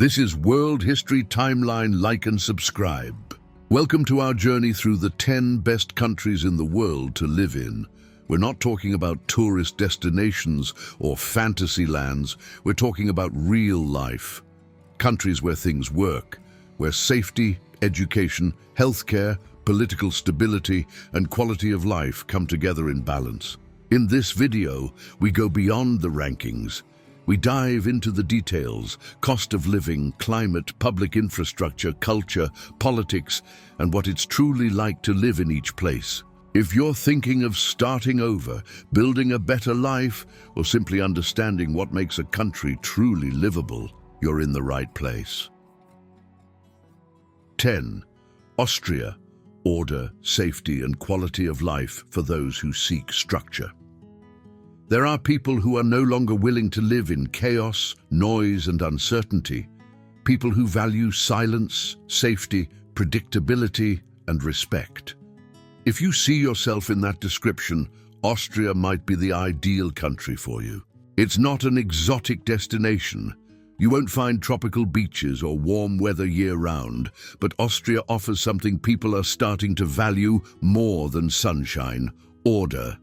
This is World History Timeline. Like and subscribe. Welcome to our journey through the 10 best countries in the world to live in. We're not talking about tourist destinations or fantasy lands. We're talking about real life. Countries where things work, where safety, education, healthcare, political stability, and quality of life come together in balance. In this video, we go beyond the rankings. We dive into the details: cost of living, climate, public infrastructure, culture, politics, and what it's truly like to live in each place. If you're thinking of starting over, building a better life, or simply understanding what makes a country truly livable, you're in the right place. 10. Austria. Order, safety, and quality of life for those who seek structure. There are people who are no longer willing to live in chaos, noise, and uncertainty. People who value silence, safety, predictability, and respect. If you see yourself in that description, Austria might be the ideal country for you. It's not an exotic destination. You won't find tropical beaches or warm weather year-round, but Austria offers something people are starting to value more than sunshine: order.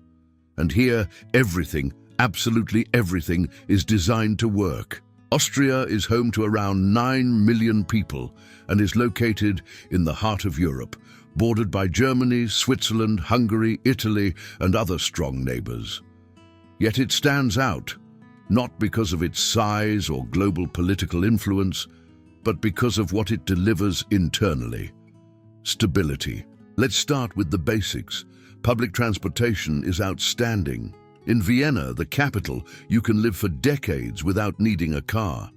And here, everything, absolutely everything, is designed to work. Austria is home to around 9 million people and is located in the heart of Europe, bordered by Germany, Switzerland, Hungary, Italy, and other strong neighbors. Yet it stands out, not because of its size or global political influence, but because of what it delivers internally: stability. Let's start with the basics. Public transportation is outstanding. In Vienna, the capital, you can live for decades without needing a car.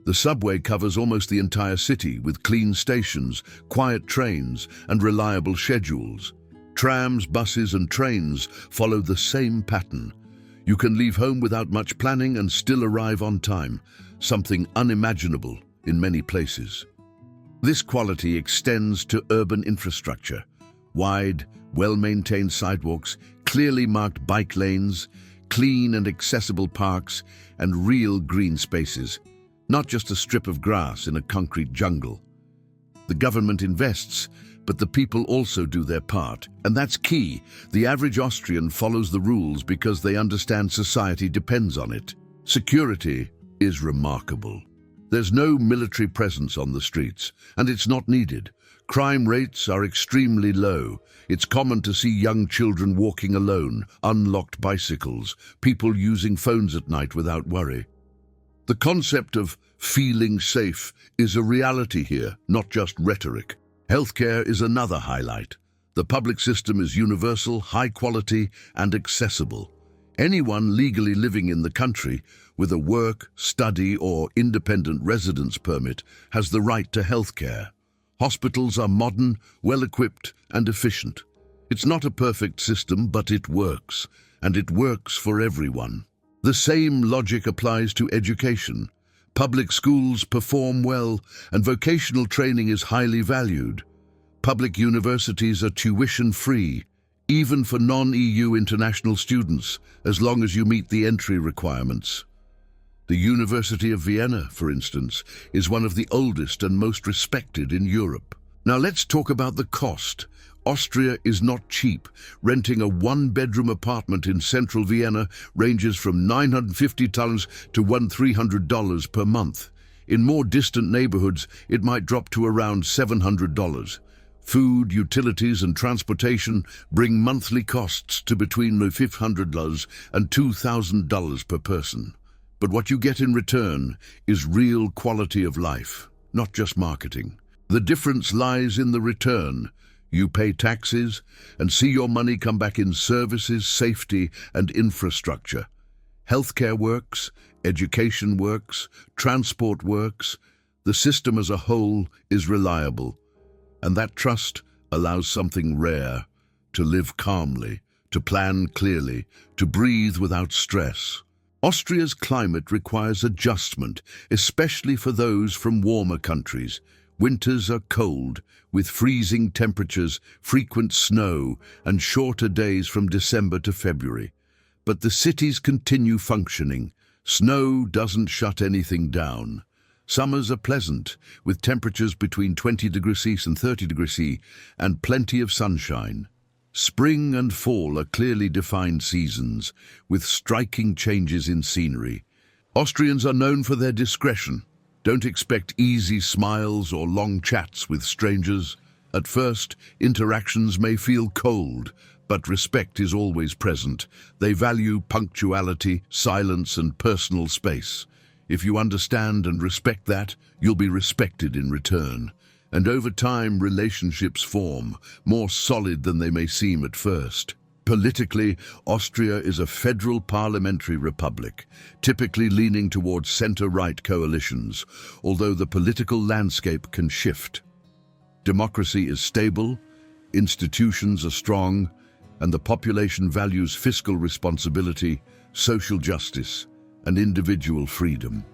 The subway covers almost the entire city with clean stations, quiet trains, and reliable schedules. Trams, buses, and trains follow the same pattern. You can leave home without much planning and still arrive on time, something unimaginable in many places. This quality extends to urban infrastructure: wide, well-maintained sidewalks, clearly marked bike lanes, clean and accessible parks, and real green spaces, not just a strip of grass in a concrete jungle. The government invests, but the people also do their part, and that's key. The average Austrian follows the rules because they understand society depends on it. Security is remarkable. There's no military presence on the streets, and it's not needed. Crime rates are extremely low. It's common to see young children walking alone, unlocked bicycles, people using phones at night without worry. The concept of feeling safe is a reality here, not just rhetoric. Healthcare is another highlight. The public system is universal, high quality, and accessible. Anyone legally living in the country with a work, study, or independent residence permit has the right to healthcare. Hospitals are modern, well-equipped, and efficient. It's not a perfect system, but it works, and it works for everyone. The same logic applies to education. Public schools perform well, and vocational training is highly valued. Public universities are tuition-free, even for non-EU international students, as long as you meet the entry requirements. The University of Vienna, for instance, is one of the oldest and most respected in Europe. Now let's talk about the cost. Austria is not cheap. Renting a one-bedroom apartment in central Vienna ranges from $950 to $1,300 per month. In more distant neighborhoods, it might drop to around $700. Food, utilities, and transportation bring monthly costs to between $500 and $2,000 per person. But what you get in return is real quality of life, not just marketing. The difference lies in the return. You pay taxes and see your money come back in services, safety, and infrastructure. Healthcare works, education works, transport works. The system as a whole is reliable. And that trust allows something rare: to live calmly, to plan clearly, to breathe without stress. Austria's climate requires adjustment, especially for those from warmer countries. Winters are cold, with freezing temperatures, frequent snow, and shorter days from December to February. But the cities continue functioning. Snow doesn't shut anything down. Summers are pleasant, with temperatures between 20 degrees Celsius and 30 degrees Celsius, and plenty of sunshine. Spring and fall are clearly defined seasons, with striking changes in scenery. Austrians are known for their discretion. Don't expect easy smiles or long chats with strangers. At first, interactions may feel cold, but respect is always present. They value punctuality, silence, and personal space. If you understand and respect that, you'll be respected in return. And over time, relationships form, more solid than they may seem at first. Politically, Austria is a federal parliamentary republic, typically leaning towards center-right coalitions, although the political landscape can shift. Democracy is stable, institutions are strong, and the population values fiscal responsibility, social justice, and individual freedom.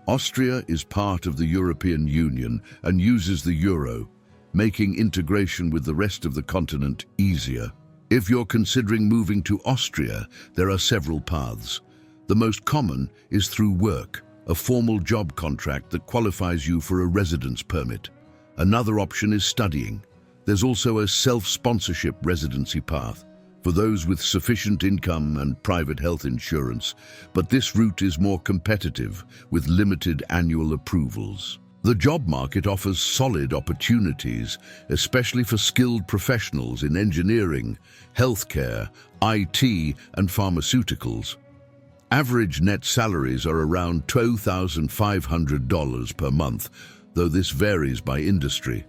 Austria is part of the European Union and uses the euro, making integration with the rest of the continent easier. If you're considering moving to Austria, there are several paths. The most common is through work, a formal job contract that qualifies you for a residence permit. Another option is studying. There's also a self-sponsorship residency path for those with sufficient income and private health insurance, but this route is more competitive with limited annual approvals. The job market offers solid opportunities, especially for skilled professionals in engineering, healthcare, IT, and pharmaceuticals. Average net salaries are around $2,500 per month, though this varies by industry.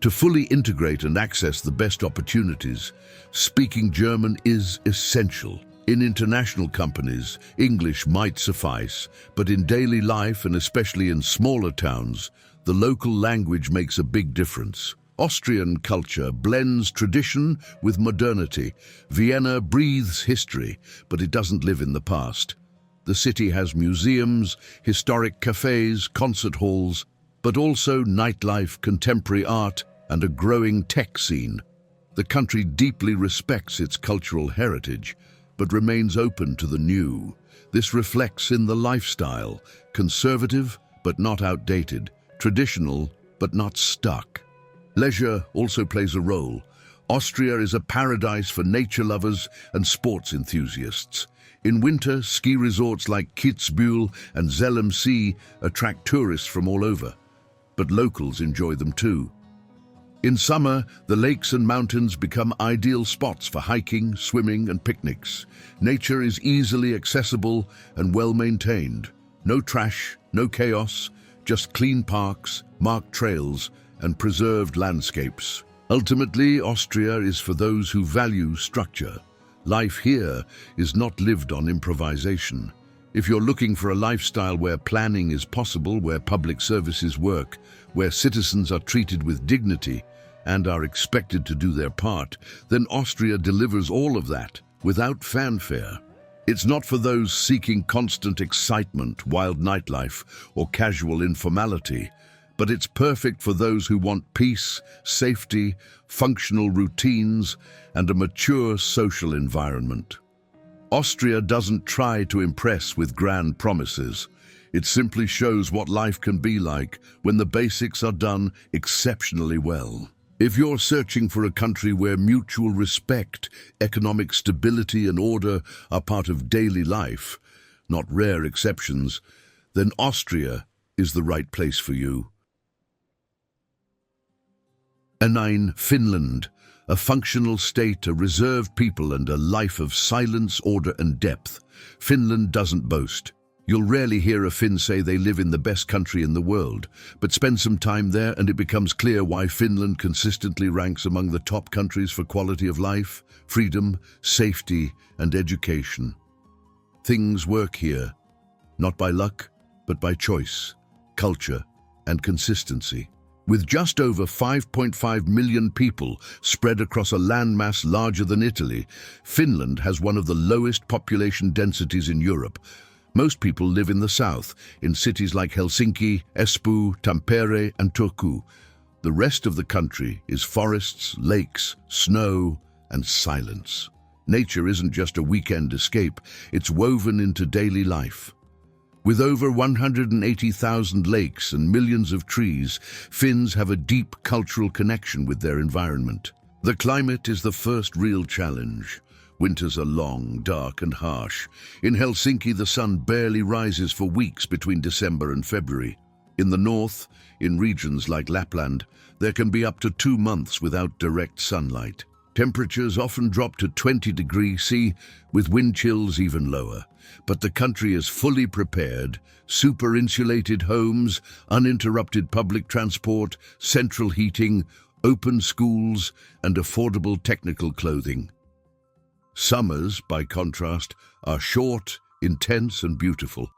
To fully integrate and access the best opportunities, speaking German is essential. In international companies, English might suffice, but in daily life and especially in smaller towns, the local language makes a big difference. Austrian culture blends tradition with modernity. Vienna breathes history, but it doesn't live in the past. The city has museums, historic cafes, concert halls, but also nightlife, contemporary art, and a growing tech scene. The country deeply respects its cultural heritage, but remains open to the new. This reflects in the lifestyle, conservative but not outdated, traditional but not stuck. Leisure also plays a role. Austria is a paradise for nature lovers and sports enthusiasts. In winter, ski resorts like Kitzbühel and Zell am See attract tourists from all over, but locals enjoy them too. In summer, the lakes and mountains become ideal spots for hiking, swimming, and picnics. Nature is easily accessible and well-maintained. No trash, no chaos, just clean parks, marked trails, and preserved landscapes. Ultimately, Austria is for those who value structure. Life here is not lived on improvisation. If you're looking for a lifestyle where planning is possible, where public services work, where citizens are treated with dignity and are expected to do their part, then Austria delivers all of that without fanfare. It's not for those seeking constant excitement, wild nightlife, or casual informality, but it's perfect for those who want peace, safety, functional routines, and a mature social environment. Austria doesn't try to impress with grand promises. It simply shows what life can be like when the basics are done exceptionally well. If you're searching for a country where mutual respect, economic stability, and order are part of daily life, not rare exceptions, then Austria is the right place for you. 9. Finland. A functional state, a reserved people, and a life of silence, order, and depth. Finland doesn't boast. You'll rarely hear a Finn say they live in the best country in the world, but spend some time there and it becomes clear why Finland consistently ranks among the top countries for quality of life, freedom, safety, and education. Things work here, not by luck, but by choice, culture, and consistency. With just over 5.5 million people spread across a landmass larger than Italy, Finland has one of the lowest population densities in Europe. Most people live in the south, in cities like Helsinki, Espoo, Tampere, and Turku. The rest of the country is forests, lakes, snow, and silence. Nature isn't just a weekend escape, it's woven into daily life. With over 180,000 lakes and millions of trees, Finns have a deep cultural connection with their environment. The climate is the first real challenge. Winters are long, dark and harsh. In Helsinki, the sun barely rises for weeks between December and February. In the north, in regions like Lapland, there can be up to 2 months without direct sunlight. Temperatures often drop to 20 degrees C, with wind chills even lower. But the country is fully prepared: super-insulated homes, uninterrupted public transport, central heating, open schools, and affordable technical clothing. Summers, by contrast, are short, intense and beautiful,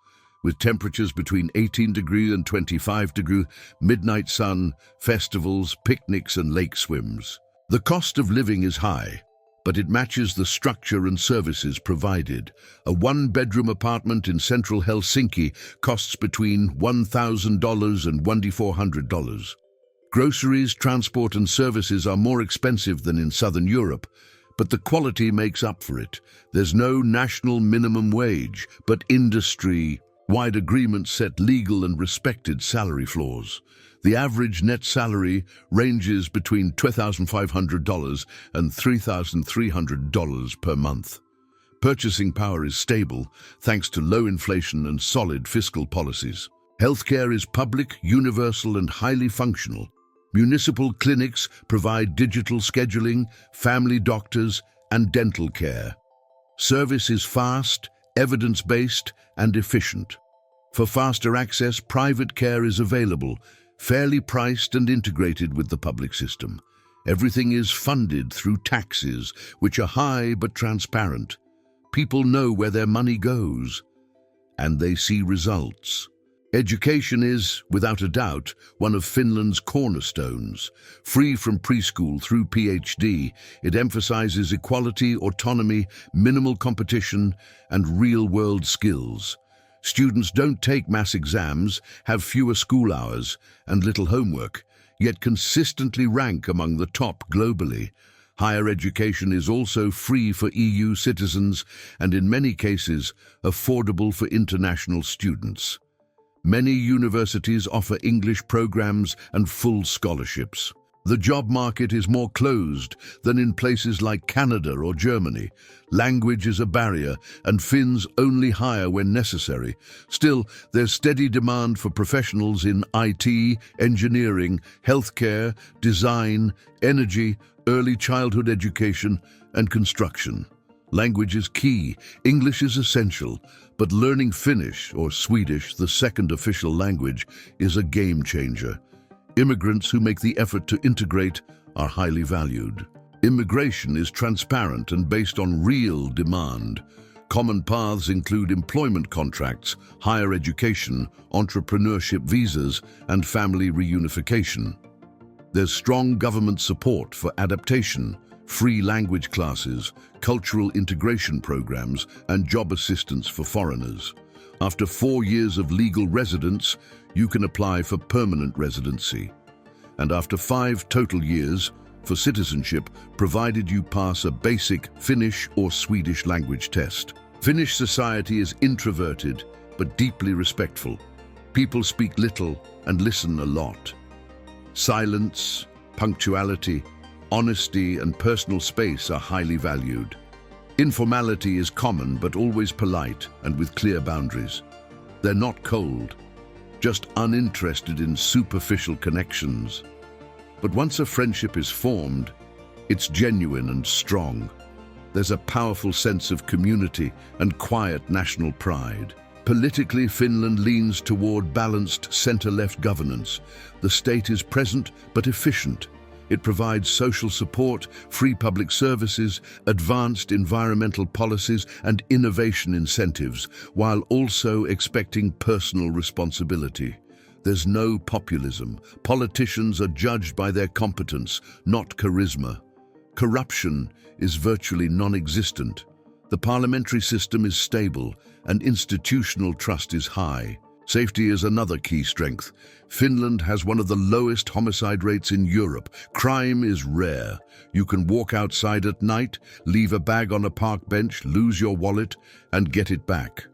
with temperatures between 18 degrees and 25 degrees, midnight sun, festivals, picnics and lake swims. The cost of living is high, but it matches the structure and services provided. A one-bedroom apartment in central Helsinki costs between $1,000 and $1,400. Groceries, transport and services are more expensive than in southern Europe, but the quality makes up for it. There's no national minimum wage, but industry-wide agreements set legal and respected salary floors. The average net salary ranges between $2,500 and $3,300 per month. Purchasing power is stable thanks to low inflation and solid fiscal policies. Healthcare is public, universal and highly functional. Municipal clinics provide digital scheduling, family doctors and dental care. Service is fast, evidence-based and efficient. For faster access, private care is available, fairly priced and integrated with the public system. Everything is funded through taxes, which are high but transparent. People know where their money goes, and they see results. Education is, without a doubt, one of Finland's cornerstones. Free from preschool through PhD, it emphasizes equality, autonomy, minimal competition, and real-world skills. Students don't take mass exams, have fewer school hours, and little homework, yet consistently rank among the top globally. Higher education is also free for EU citizens and, in many cases, affordable for international students. Many universities offer English programs and full scholarships. The job market is more closed than in places like Canada or Germany. Language is a barrier, and Finns only hire when necessary. Still, there's steady demand for professionals in IT, engineering, healthcare, design, energy, early childhood education, and construction. Language is key. English is essential, but learning Finnish or Swedish, the second official language, is a game changer. Immigrants who make the effort to integrate are highly valued. Immigration is transparent and based on real demand. Common paths include employment contracts, higher education, entrepreneurship visas, and family reunification. There's strong government support for adaptation, free language classes, cultural integration programs, and job assistance for foreigners. After 4 years of legal residence, you can apply for permanent residency. And after 5 total years, for citizenship, provided you pass a basic Finnish or Swedish language test. Finnish society is introverted, but deeply respectful. People speak little and listen a lot. Silence, punctuality, honesty, and personal space are highly valued. Informality is common, but always polite and with clear boundaries. They're not cold, just uninterested in superficial connections. But once a friendship is formed, it's genuine and strong. There's a powerful sense of community and quiet national pride. Politically, Finland leans toward balanced center-left governance. The state is present but efficient. It provides social support, free public services, advanced environmental policies, and innovation incentives, while also expecting personal responsibility. There's no populism. Politicians are judged by their competence, not charisma. Corruption is virtually non-existent. The parliamentary system is stable, and institutional trust is high. Safety is another key strength. Finland has one of the lowest homicide rates in Europe. Crime is rare. You can walk outside at night, leave a bag on a park bench, lose your wallet, and get it back.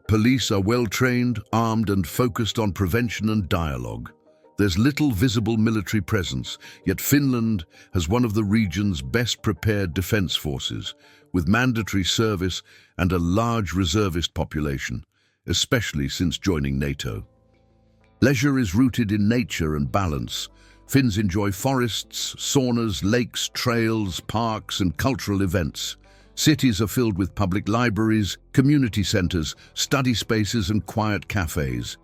Police are well-trained, armed and focused on prevention and dialogue. There's little visible military presence, yet Finland has one of the region's best-prepared defense forces, with mandatory service and a large reservist population, especially since joining NATO. Leisure is rooted in nature and balance. Finns enjoy forests, saunas, lakes, trails, parks and cultural events. Cities are filled with public libraries, community centers, study spaces and quiet cafes.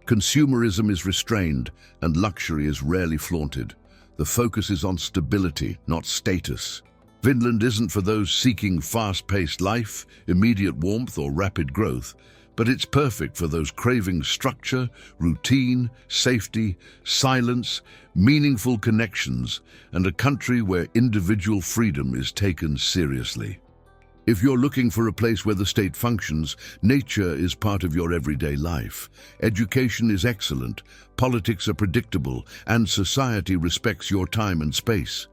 Consumerism is restrained and luxury is rarely flaunted. The focus is on stability, not status. Finland isn't for those seeking fast-paced life, immediate warmth or rapid growth, but it's perfect for those craving structure, routine, safety, silence, meaningful connections, and a country where individual freedom is taken seriously. If you're looking for a place where the state functions, nature is part of your everyday life. Education is excellent, politics are predictable, and society respects your time and space.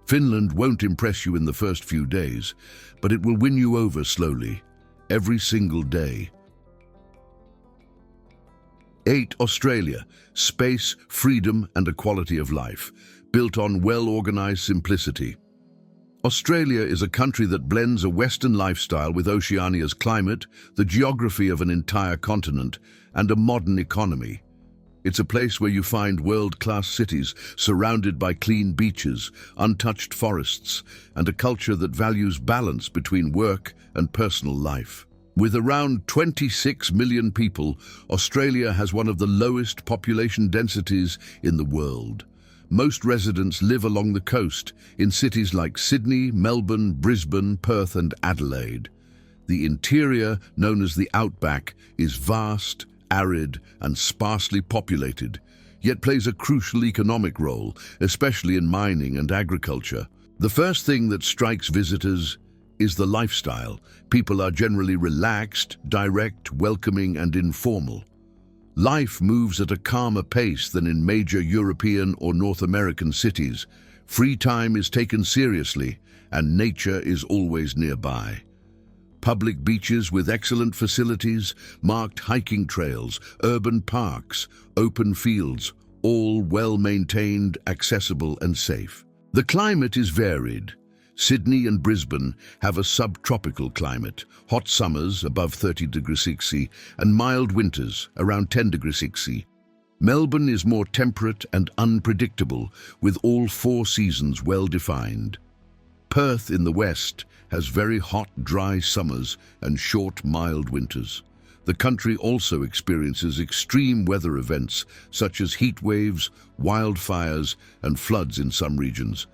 Finland won't impress you in the first few days, but it will win you over slowly, every single day. 8. Australia. Space, freedom, and a quality of life, built on well-organized simplicity. Australia is a country that blends a Western lifestyle with Oceania's climate, the geography of an entire continent, and a modern economy. It's a place where you find world-class cities surrounded by clean beaches, untouched forests, and a culture that values balance between work and personal life. With around 26 million people, Australia has one of the lowest population densities in the world. Most residents live along the coast, in cities like Sydney, Melbourne, Brisbane, Perth and Adelaide. The interior, known as the outback, is vast, arid and sparsely populated, yet plays a crucial economic role, especially in mining and agriculture. The first thing that strikes visitors is the lifestyle. People are generally relaxed, direct, welcoming and informal. Life moves at a calmer pace than in major European or North American cities. Free time is taken seriously, and nature is always nearby. Public beaches with excellent facilities, marked hiking trails, urban parks, open fields, all well-maintained, accessible and safe. The climate is varied. Sydney and Brisbane have a subtropical climate, hot summers above 30 degrees Celsius and mild winters around 10 degrees Celsius. Melbourne is more temperate and unpredictable, with all 4 seasons well defined. Perth in the west has very hot, dry summers and short, mild winters. The country also experiences extreme weather events such as heat waves, wildfires and floods in some regions,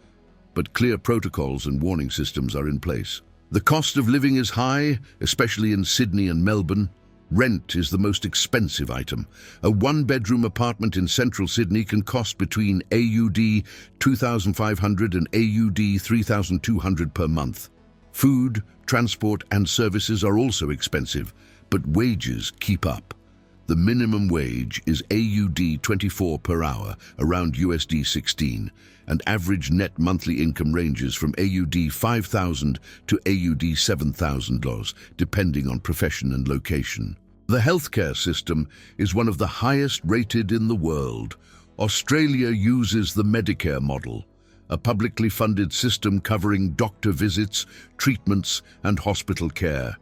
but clear protocols and warning systems are in place. The cost of living is high, especially in Sydney and Melbourne. Rent is the most expensive item. A one-bedroom apartment in central Sydney can cost between AUD 2,500 and AUD 3,200 per month. Food, transport and services are also expensive, but wages keep up. The minimum wage is AUD 24 per hour, around USD 16, and average net monthly income ranges from AUD 5,000 to AUD 7,000, depending on profession and location. The healthcare system is one of the highest rated in the world. Australia uses the Medicare model, a publicly funded system covering doctor visits, treatments and hospital care.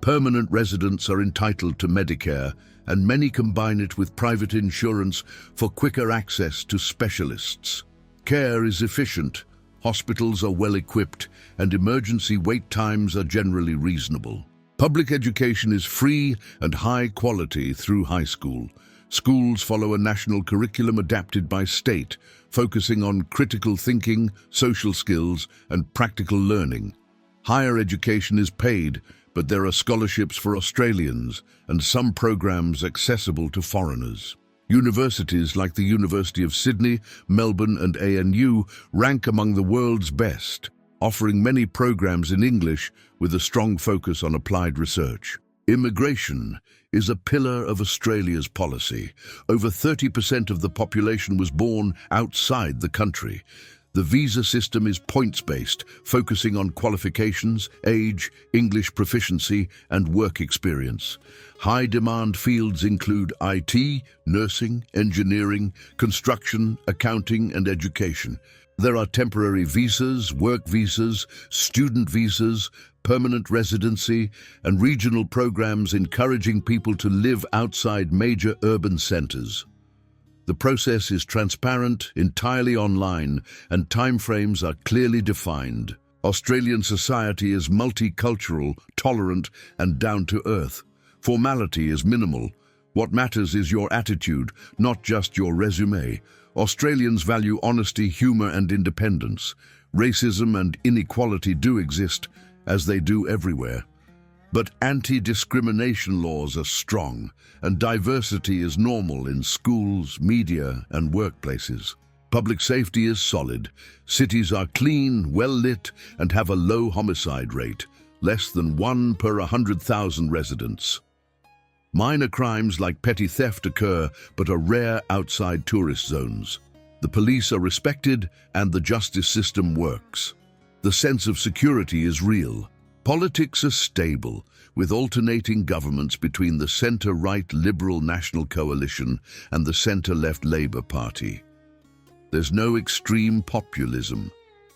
Permanent residents are entitled to Medicare, and many combine it with private insurance for quicker access to specialists. Care is efficient, hospitals are well equipped, and emergency wait times are generally reasonable. Public education is free and high quality through high school. Schools follow a national curriculum adapted by state, focusing on critical thinking, social skills, and practical learning. Higher education is paid, but there are scholarships for Australians and some programs accessible to foreigners. Universities like the University of Sydney, Melbourne and ANU rank among the world's best, offering many programs in English with a strong focus on applied research. Immigration is a pillar of Australia's policy. Over 30% of the population was born outside the country. The visa system is points-based, focusing on qualifications, age, English proficiency, and work experience. High-demand fields include IT, nursing, engineering, construction, accounting, and education. There are temporary visas, work visas, student visas, permanent residency, and regional programs encouraging people to live outside major urban centers. The process is transparent, entirely online, and timeframes are clearly defined. Australian society is multicultural, tolerant, and down-to-earth. Formality is minimal. What matters is your attitude, not just your resume. Australians value honesty, humor, and independence. Racism and inequality do exist, as they do everywhere. But anti-discrimination laws are strong, and diversity is normal in schools, media, and workplaces. Public safety is solid. Cities are clean, well-lit, and have a low homicide rate, less than 1 per 100,000 residents. Minor crimes like petty theft occur, but are rare outside tourist zones. The police are respected, and the justice system works. The sense of security is real. Politics are stable, with alternating governments between the centre-right Liberal National Coalition and the centre-left Labour Party. There's no extreme populism.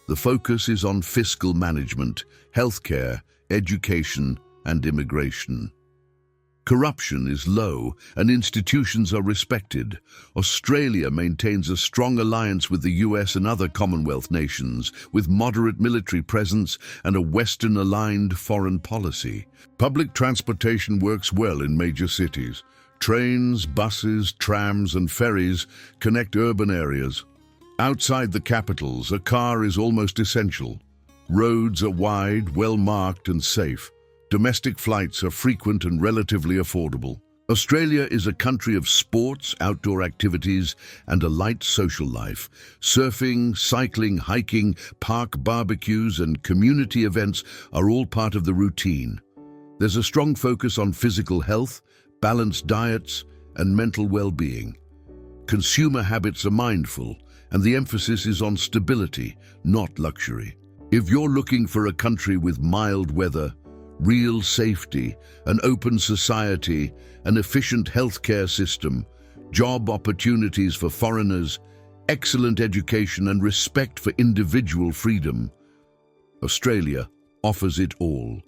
The focus is on fiscal management, healthcare, education, and immigration. Corruption is low, and institutions are respected. Australia maintains a strong alliance with the US and other Commonwealth nations, with moderate military presence and a Western-aligned foreign policy. Public transportation works well in major cities. Trains, buses, trams, and ferries connect urban areas. Outside the capitals, a car is almost essential. Roads are wide, well-marked, and safe. Domestic flights are frequent and relatively affordable. Australia is a country of sports, outdoor activities, and a light social life. Surfing, cycling, hiking, park barbecues, and community events are all part of the routine. There's a strong focus on physical health, balanced diets, and mental well-being. Consumer habits are mindful, and the emphasis is on stability, not luxury. If you're looking for a country with mild weather, real safety, an open society, an efficient healthcare system, job opportunities for foreigners, excellent education, and respect for individual freedom, Australia offers it all.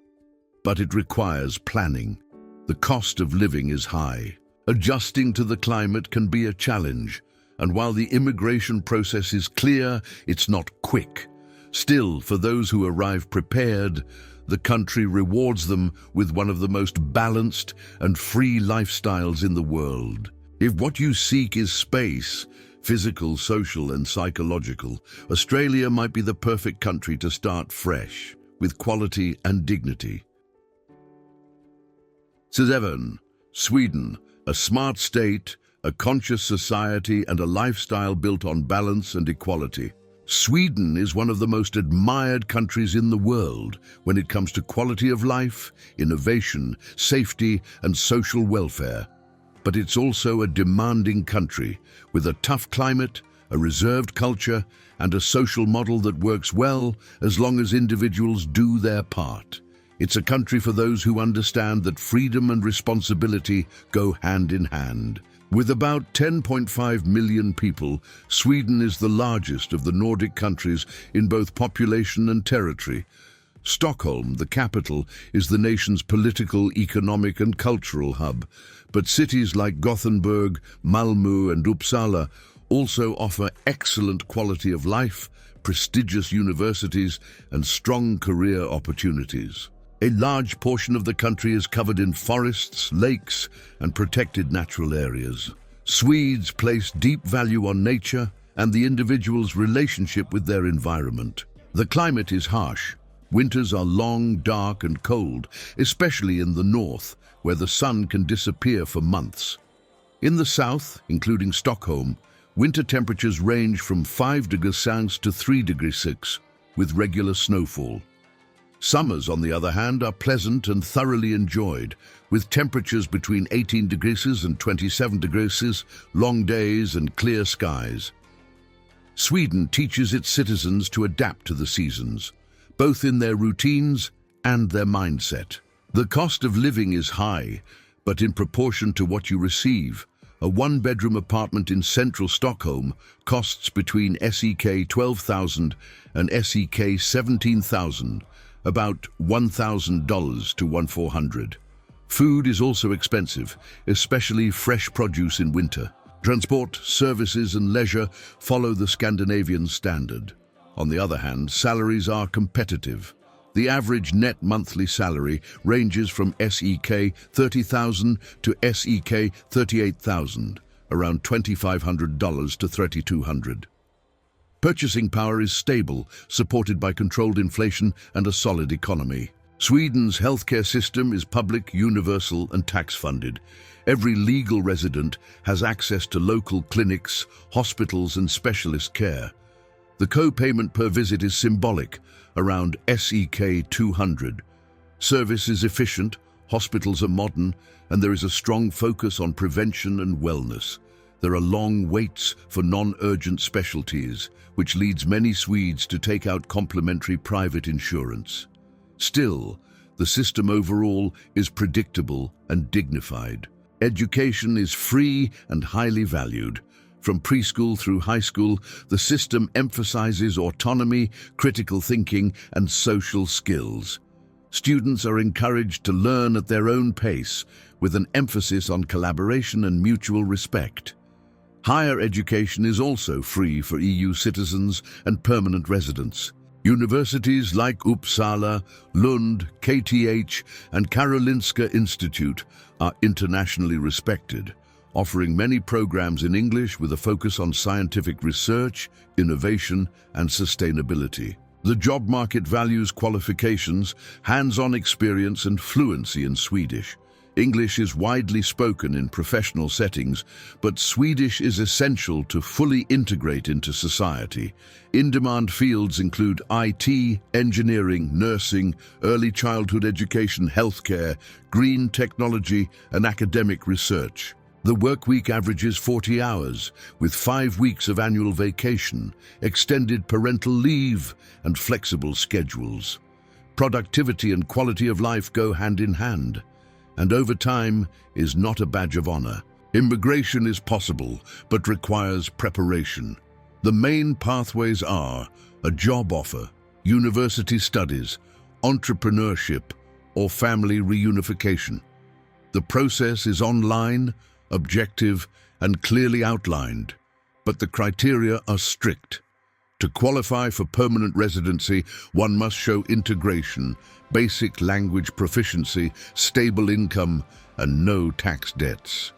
But it requires planning. The cost of living is high. Adjusting to the climate can be a challenge, and while the immigration process is clear, it's not quick. Still, for those who arrive prepared, the country rewards them with one of the most balanced and free lifestyles in the world. If what you seek is space, physical, social, and psychological, Australia might be the perfect country to start fresh, with quality and dignity. 7. Sweden, a smart state, a conscious society, and a lifestyle built on balance and equality. Sweden is one of the most admired countries in the world when it comes to quality of life, innovation, safety, and social welfare. But it's also a demanding country with a tough climate, a reserved culture, and a social model that works well as long as individuals do their part. It's a country for those who understand that freedom and responsibility go hand in hand. With about 10.5 million people, Sweden is the largest of the Nordic countries in both population and territory. Stockholm, the capital, is the nation's political, economic, and cultural hub, but cities like Gothenburg, Malmö, and Uppsala also offer excellent quality of life, prestigious universities, and strong career opportunities. A large portion of the country is covered in forests, lakes, and protected natural areas. Swedes place deep value on nature and the individual's relationship with their environment. The climate is harsh. Winters are long, dark, and cold, especially in the north, where the sun can disappear for months. In the south, including Stockholm, winter temperatures range from 5 degrees Celsius to 3 degrees Celsius, with regular snowfall. Summers, on the other hand, are pleasant and thoroughly enjoyed, with temperatures between 18 degrees and 27 degrees, long days and clear skies. Sweden teaches its citizens to adapt to the seasons, both in their routines and their mindset. The cost of living is high, but in proportion to what you receive. A one-bedroom apartment in central Stockholm costs between SEK 12,000 and SEK 17,000, about $1,000 to $1,400. Food is also expensive, especially fresh produce in winter. Transport, services and leisure follow the Scandinavian standard. On the other hand, salaries are competitive. The average net monthly salary ranges from SEK 30,000 to SEK 38,000, around $2,500 to $3,200. Purchasing power is stable, supported by controlled inflation and a solid economy. Sweden's healthcare system is public, universal and tax-funded. Every legal resident has access to local clinics, hospitals and specialist care. The co-payment per visit is symbolic, around SEK 200. Service is efficient, hospitals are modern, and there is a strong focus on prevention and wellness. There are long waits for non-urgent specialties, which leads many Swedes to take out complementary private insurance. Still, the system overall is predictable and dignified. Education is free and highly valued. From preschool through high school, the system emphasizes autonomy, critical thinking, and social skills. Students are encouraged to learn at their own pace, with an emphasis on collaboration and mutual respect. Higher education is also free for EU citizens and permanent residents. Universities like Uppsala, Lund, KTH, and Karolinska Institute are internationally respected, offering many programs in English with a focus on scientific research, innovation, and sustainability. The job market values qualifications, hands-on experience, and fluency in Swedish. English is widely spoken in professional settings, but Swedish is essential to fully integrate into society. In-demand fields include IT, engineering, nursing, early childhood education, healthcare, green technology, and academic research. The workweek averages 40 hours, with 5 weeks of annual vacation, extended parental leave, and flexible schedules. Productivity and quality of life go hand in hand, and overtime is not a badge of honor. Immigration is possible, but requires preparation. The main pathways are a job offer, university studies, entrepreneurship, or family reunification. The process is online, objective, and clearly outlined, but the criteria are strict. To qualify for permanent residency, one must show integration, basic language proficiency, stable income, and no tax debts.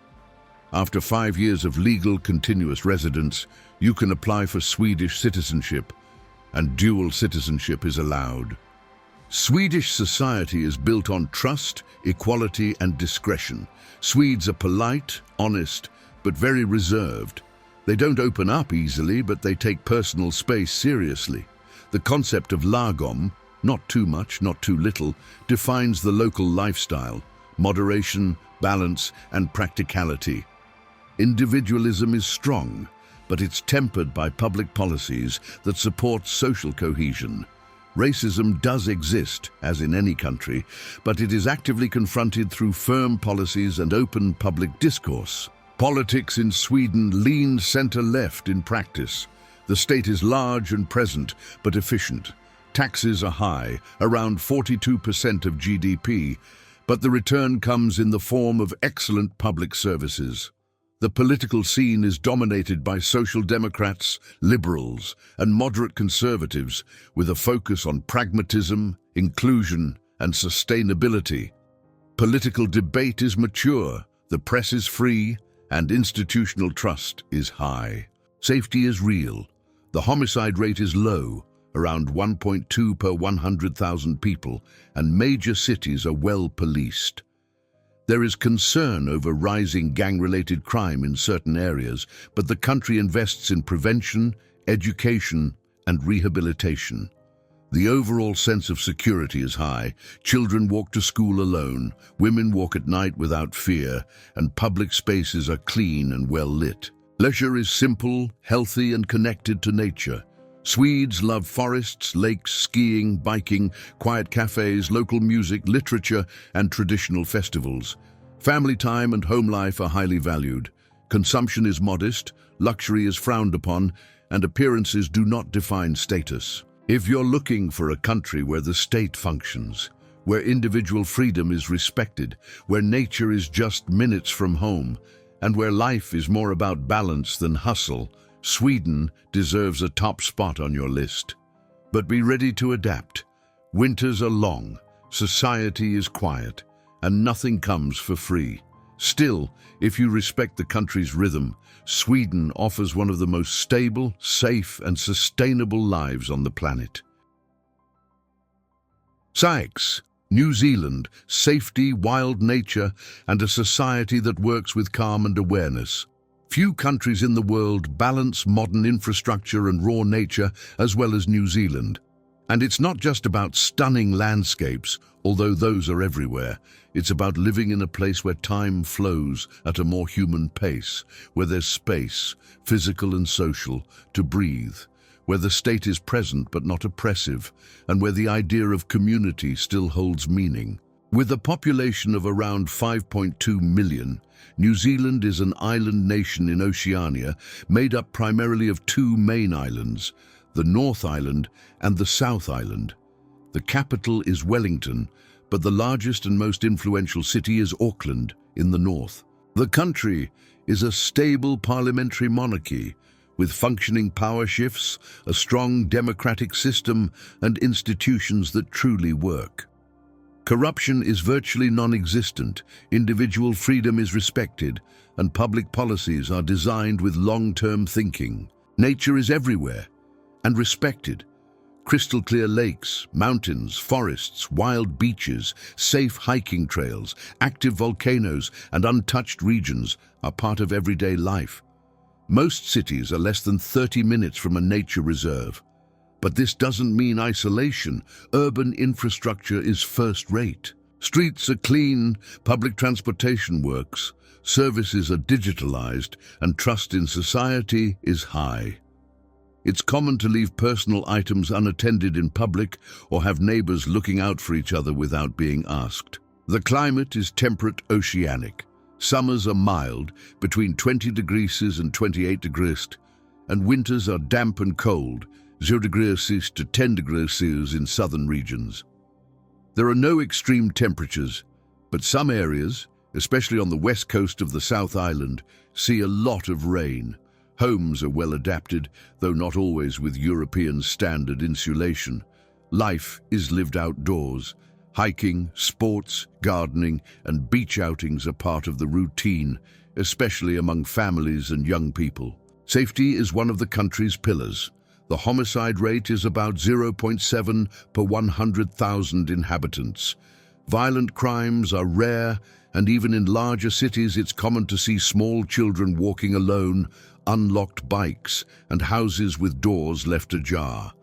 After 5 years of legal continuous residence, you can apply for Swedish citizenship, and dual citizenship is allowed. Swedish society is built on trust, equality, and discretion. Swedes are polite, honest, but very reserved. They don't open up easily, but they take personal space seriously. The concept of lagom, not too much, not too little, defines the local lifestyle: moderation, balance, and practicality. Individualism is strong, but it's tempered by public policies that support social cohesion. Racism does exist, as in any country, but it is actively confronted through firm policies and open public discourse. Politics in Sweden lean center-left in practice. The state is large and present, but efficient. Taxes are high, around 42% of GDP, but the return comes in the form of excellent public services. The political scene is dominated by social democrats, liberals, and moderate conservatives, with a focus on pragmatism, inclusion, and sustainability. Political debate is mature, the press is free, and institutional trust is high. Safety is real. The homicide rate is low, around 1.2 per 100,000 people, and major cities are well policed. There is concern over rising gang-related crime in certain areas, but the country invests in prevention, education, and rehabilitation. The overall sense of security is high. Children walk to school alone, women walk at night without fear, and public spaces are clean and well lit. Leisure is simple, healthy, and connected to nature. Swedes love forests, lakes, skiing, biking, quiet cafes, local music, literature, and traditional festivals. Family time and home life are highly valued. Consumption is modest, luxury is frowned upon, and appearances do not define status. If you're looking for a country where the state functions, where individual freedom is respected, where nature is just minutes from home, and where life is more about balance than hustle, Sweden deserves a top spot on your list. But be ready to adapt. Winters are long, society is quiet, and nothing comes for free. Still, if you respect the country's rhythm, Sweden offers one of the most stable, safe, and sustainable lives on the planet. 6. New Zealand, safety, wild nature, and a society that works with calm and awareness. Few countries in the world balance modern infrastructure and raw nature as well as New Zealand. And it's not just about stunning landscapes, although those are everywhere. It's about living in a place where time flows at a more human pace, where there's space, physical and social, to breathe, where the state is present but not oppressive, and where the idea of community still holds meaning. With a population of around 5.2 million, New Zealand is an island nation in Oceania made up primarily of two main islands, the North Island and the South Island. The capital is Wellington, but the largest and most influential city is Auckland in the north. The country is a stable parliamentary monarchy with functioning power shifts, a strong democratic system, and institutions that truly work. Corruption is virtually non-existent, individual freedom is respected, and public policies are designed with long-term thinking. Nature is everywhere and respected. Crystal clear lakes, mountains, forests, wild beaches, safe hiking trails, active volcanoes, and untouched regions are part of everyday life. Most cities are less than 30 minutes from a nature reserve. But this doesn't mean isolation. Urban infrastructure is first-rate. Streets are clean, public transportation works, services are digitalized, and trust in society is high. It's common to leave personal items unattended in public or have neighbors looking out for each other without being asked. The climate is temperate oceanic. Summers are mild, between 20 degrees and 28 degrees, and winters are damp and cold, 0 degrees Celsius to 10 degrees Celsius in southern regions. There are no extreme temperatures, but some areas, especially on the west coast of the South Island, see a lot of rain. Homes are well adapted, though not always with European standard insulation. Life is lived outdoors. Hiking, sports, gardening, and beach outings are part of the routine, especially among families and young people. Safety is one of the country's pillars. The homicide rate is about 0.7 per 100,000 inhabitants. Violent crimes are rare, and even in larger cities it's common to see small children walking alone, unlocked bikes, and houses with doors left ajar.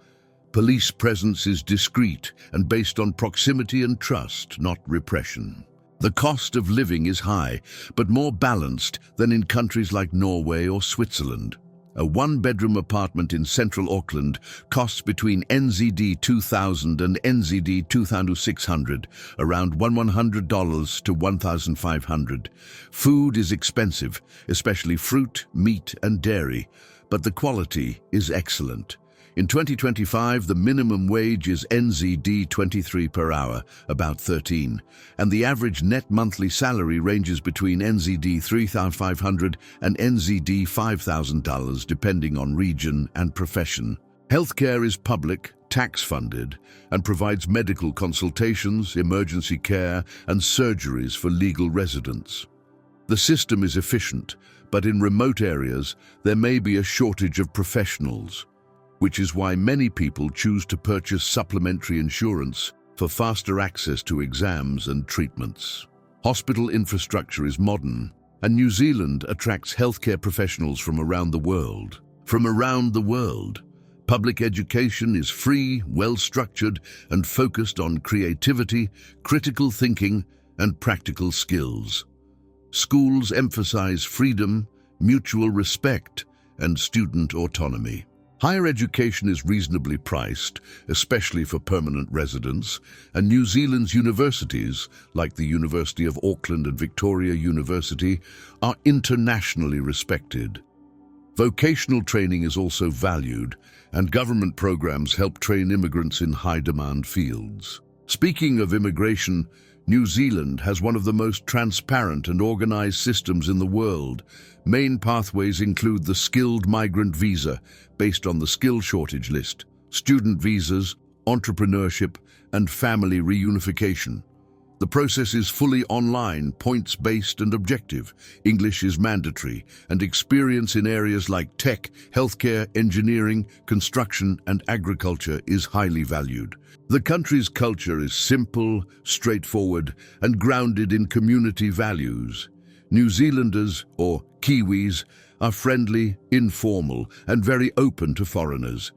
Police presence is discreet and based on proximity and trust, not repression. The cost of living is high, but more balanced than in countries like Norway or Switzerland. A one-bedroom apartment in central Auckland costs between NZD 2,000 and NZD 2,600, around $100 to $1,500. Food is expensive, especially fruit, meat, and dairy, but the quality is excellent. In 2025, the minimum wage is NZD 23 per hour, about 13, and the average net monthly salary ranges between NZD 3,500 and NZD $5,000 depending on region and profession. Healthcare is public, tax-funded, and provides medical consultations, emergency care, and surgeries for legal residents. The system is efficient, but in remote areas, there may be a shortage of professionals, which is why many people choose to purchase supplementary insurance for faster access to exams and treatments. Hospital infrastructure is modern, and New Zealand attracts healthcare professionals from around the world. Public education is free, well-structured, and focused on creativity, critical thinking, and practical skills. Schools emphasize freedom, mutual respect, and student autonomy. Higher education is reasonably priced, especially for permanent residents, and New Zealand's universities, like the University of Auckland and Victoria University, are internationally respected. Vocational training is also valued, and government programs help train immigrants in high-demand fields. Speaking of immigration, New Zealand has one of the most transparent and organized systems in the world. Main pathways include the skilled migrant visa, based on the skill shortage list, student visas, entrepreneurship, and family reunification. The process is fully online, points-based and objective. English is mandatory, and experience in areas like tech, healthcare, engineering, construction, and agriculture is highly valued. The country's culture is simple, straightforward, and grounded in community values. New Zealanders, or Kiwis, are friendly, informal, and very open to foreigners.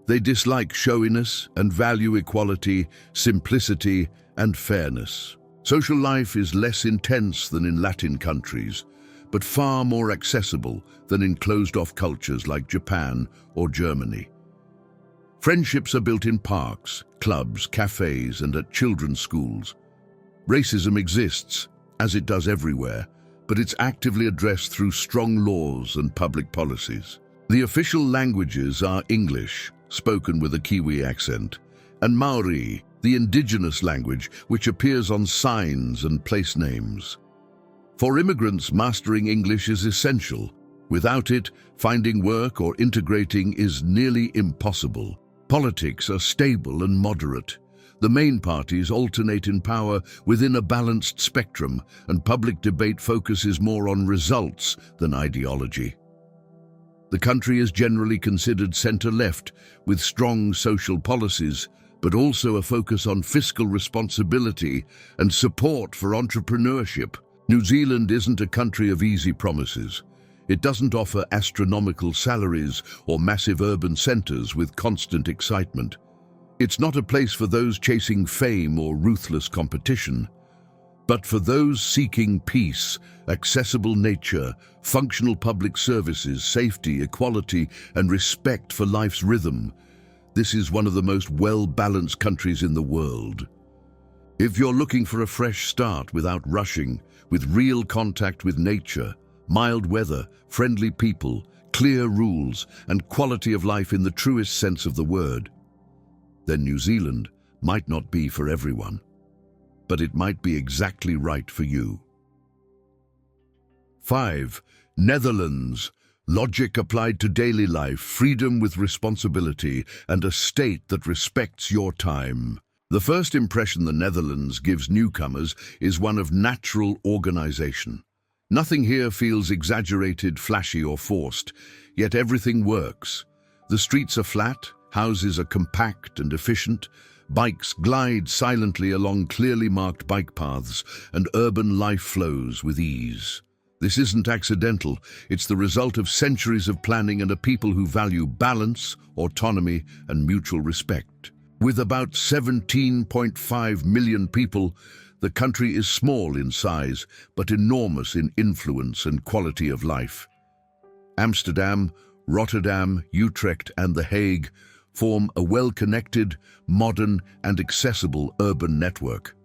They dislike showiness and value equality, simplicity, and fairness. Social life is less intense than in Latin countries, but far more accessible than in closed-off cultures like Japan or Germany. Friendships are built in parks, clubs, cafes, and at children's schools. Racism exists, as it does everywhere, but it's actively addressed through strong laws and public policies. The official languages are English, spoken with a Kiwi accent, and Maori, the indigenous language which appears on signs and place names. For immigrants, mastering English is essential. Without it, finding work or integrating is nearly impossible. Politics are stable and moderate. The main parties alternate in power within a balanced spectrum, and public debate focuses more on results than ideology. The country is generally considered centre-left, with strong social policies, but also a focus on fiscal responsibility and support for entrepreneurship. New Zealand isn't a country of easy promises. It doesn't offer astronomical salaries or massive urban centres with constant excitement. It's not a place for those chasing fame or ruthless competition, but for those seeking peace, accessible nature, functional public services, safety, equality, and respect for life's rhythm. This is one of the most well-balanced countries in the world. If you're looking for a fresh start without rushing, with real contact with nature, mild weather, friendly people, clear rules, and quality of life in the truest sense of the word, then New Zealand might not be for everyone, but it might be exactly right for you. 5. Netherlands. Logic applied to daily life, freedom with responsibility, and a state that respects your time. The first impression the Netherlands gives newcomers is one of natural organization. Nothing here feels exaggerated, flashy, or forced, yet everything works. The streets are flat, houses are compact and efficient, bikes glide silently along clearly marked bike paths, and urban life flows with ease. This isn't accidental, it's the result of centuries of planning and a people who value balance, autonomy, and mutual respect. With about 17.5 million people, the country is small in size, but enormous in influence and quality of life. Amsterdam, Rotterdam, Utrecht, and The Hague form a well-connected, modern, and accessible urban network.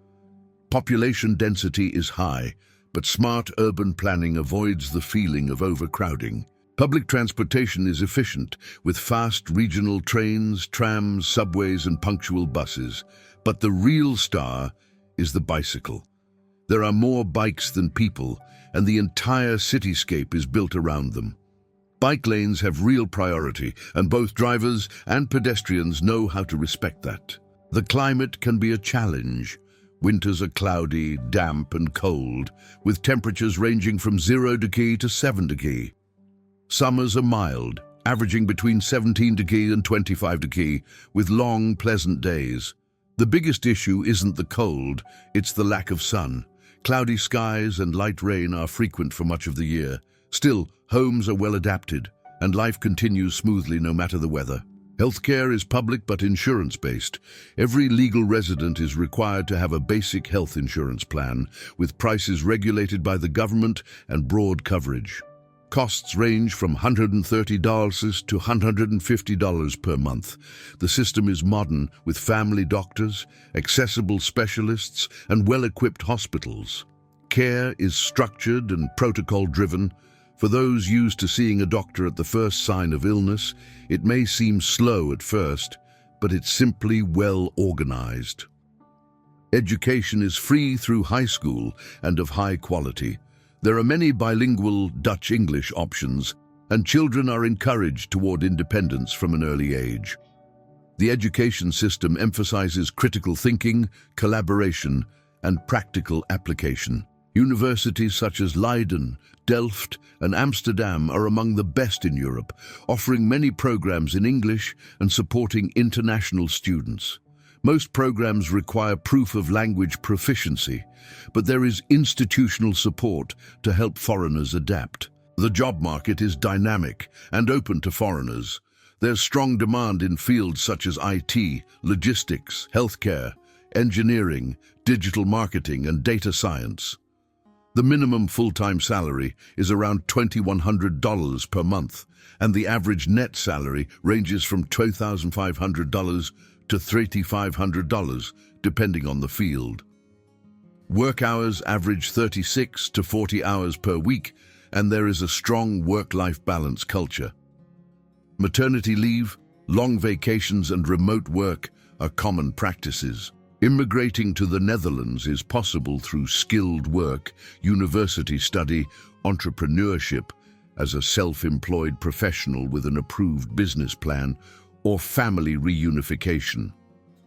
Population density is high, but smart urban planning avoids the feeling of overcrowding. Public transportation is efficient, with fast regional trains, trams, subways, and punctual buses. But the real star is the bicycle. There are more bikes than people, and the entire cityscape is built around them. Bike lanes have real priority, and both drivers and pedestrians know how to respect that. The climate can be a challenge. Winters are cloudy, damp, and cold, with temperatures ranging from 0 degrees to 7 degrees. Summers are mild, averaging between 17 degrees and 25 degrees, with long, pleasant days. The biggest issue isn't the cold, it's the lack of sun. Cloudy skies and light rain are frequent for much of the year. Still, homes are well adapted, and life continues smoothly no matter the weather. Healthcare is public but insurance-based. Every legal resident is required to have a basic health insurance plan, with prices regulated by the government and broad coverage. Costs range from $130 to $150 per month. The system is modern, with family doctors, accessible specialists, and well-equipped hospitals. Care is structured and protocol-driven. For those used to seeing a doctor at the first sign of illness, it may seem slow at first, but it's simply well organized. Education is free through high school and of high quality. There are many bilingual Dutch-English options, and children are encouraged toward independence from an early age. The education system emphasizes critical thinking, collaboration, and practical application. Universities such as Leiden, Delft, and Amsterdam are among the best in Europe, offering many programs in English and supporting international students. Most programs require proof of language proficiency, but there is institutional support to help foreigners adapt. The job market is dynamic and open to foreigners. There's strong demand in fields such as IT, logistics, healthcare, engineering, digital marketing, and data science. The minimum full-time salary is around $2,100 per month, and the average net salary ranges from $2,500 to $3,500, depending on the field. Work hours average 36 to 40 hours per week, and there is a strong work-life balance culture. Maternity leave, long vacations, and remote work are common practices. Immigrating to the Netherlands is possible through skilled work, university study, entrepreneurship as a self-employed professional with an approved business plan, or family reunification.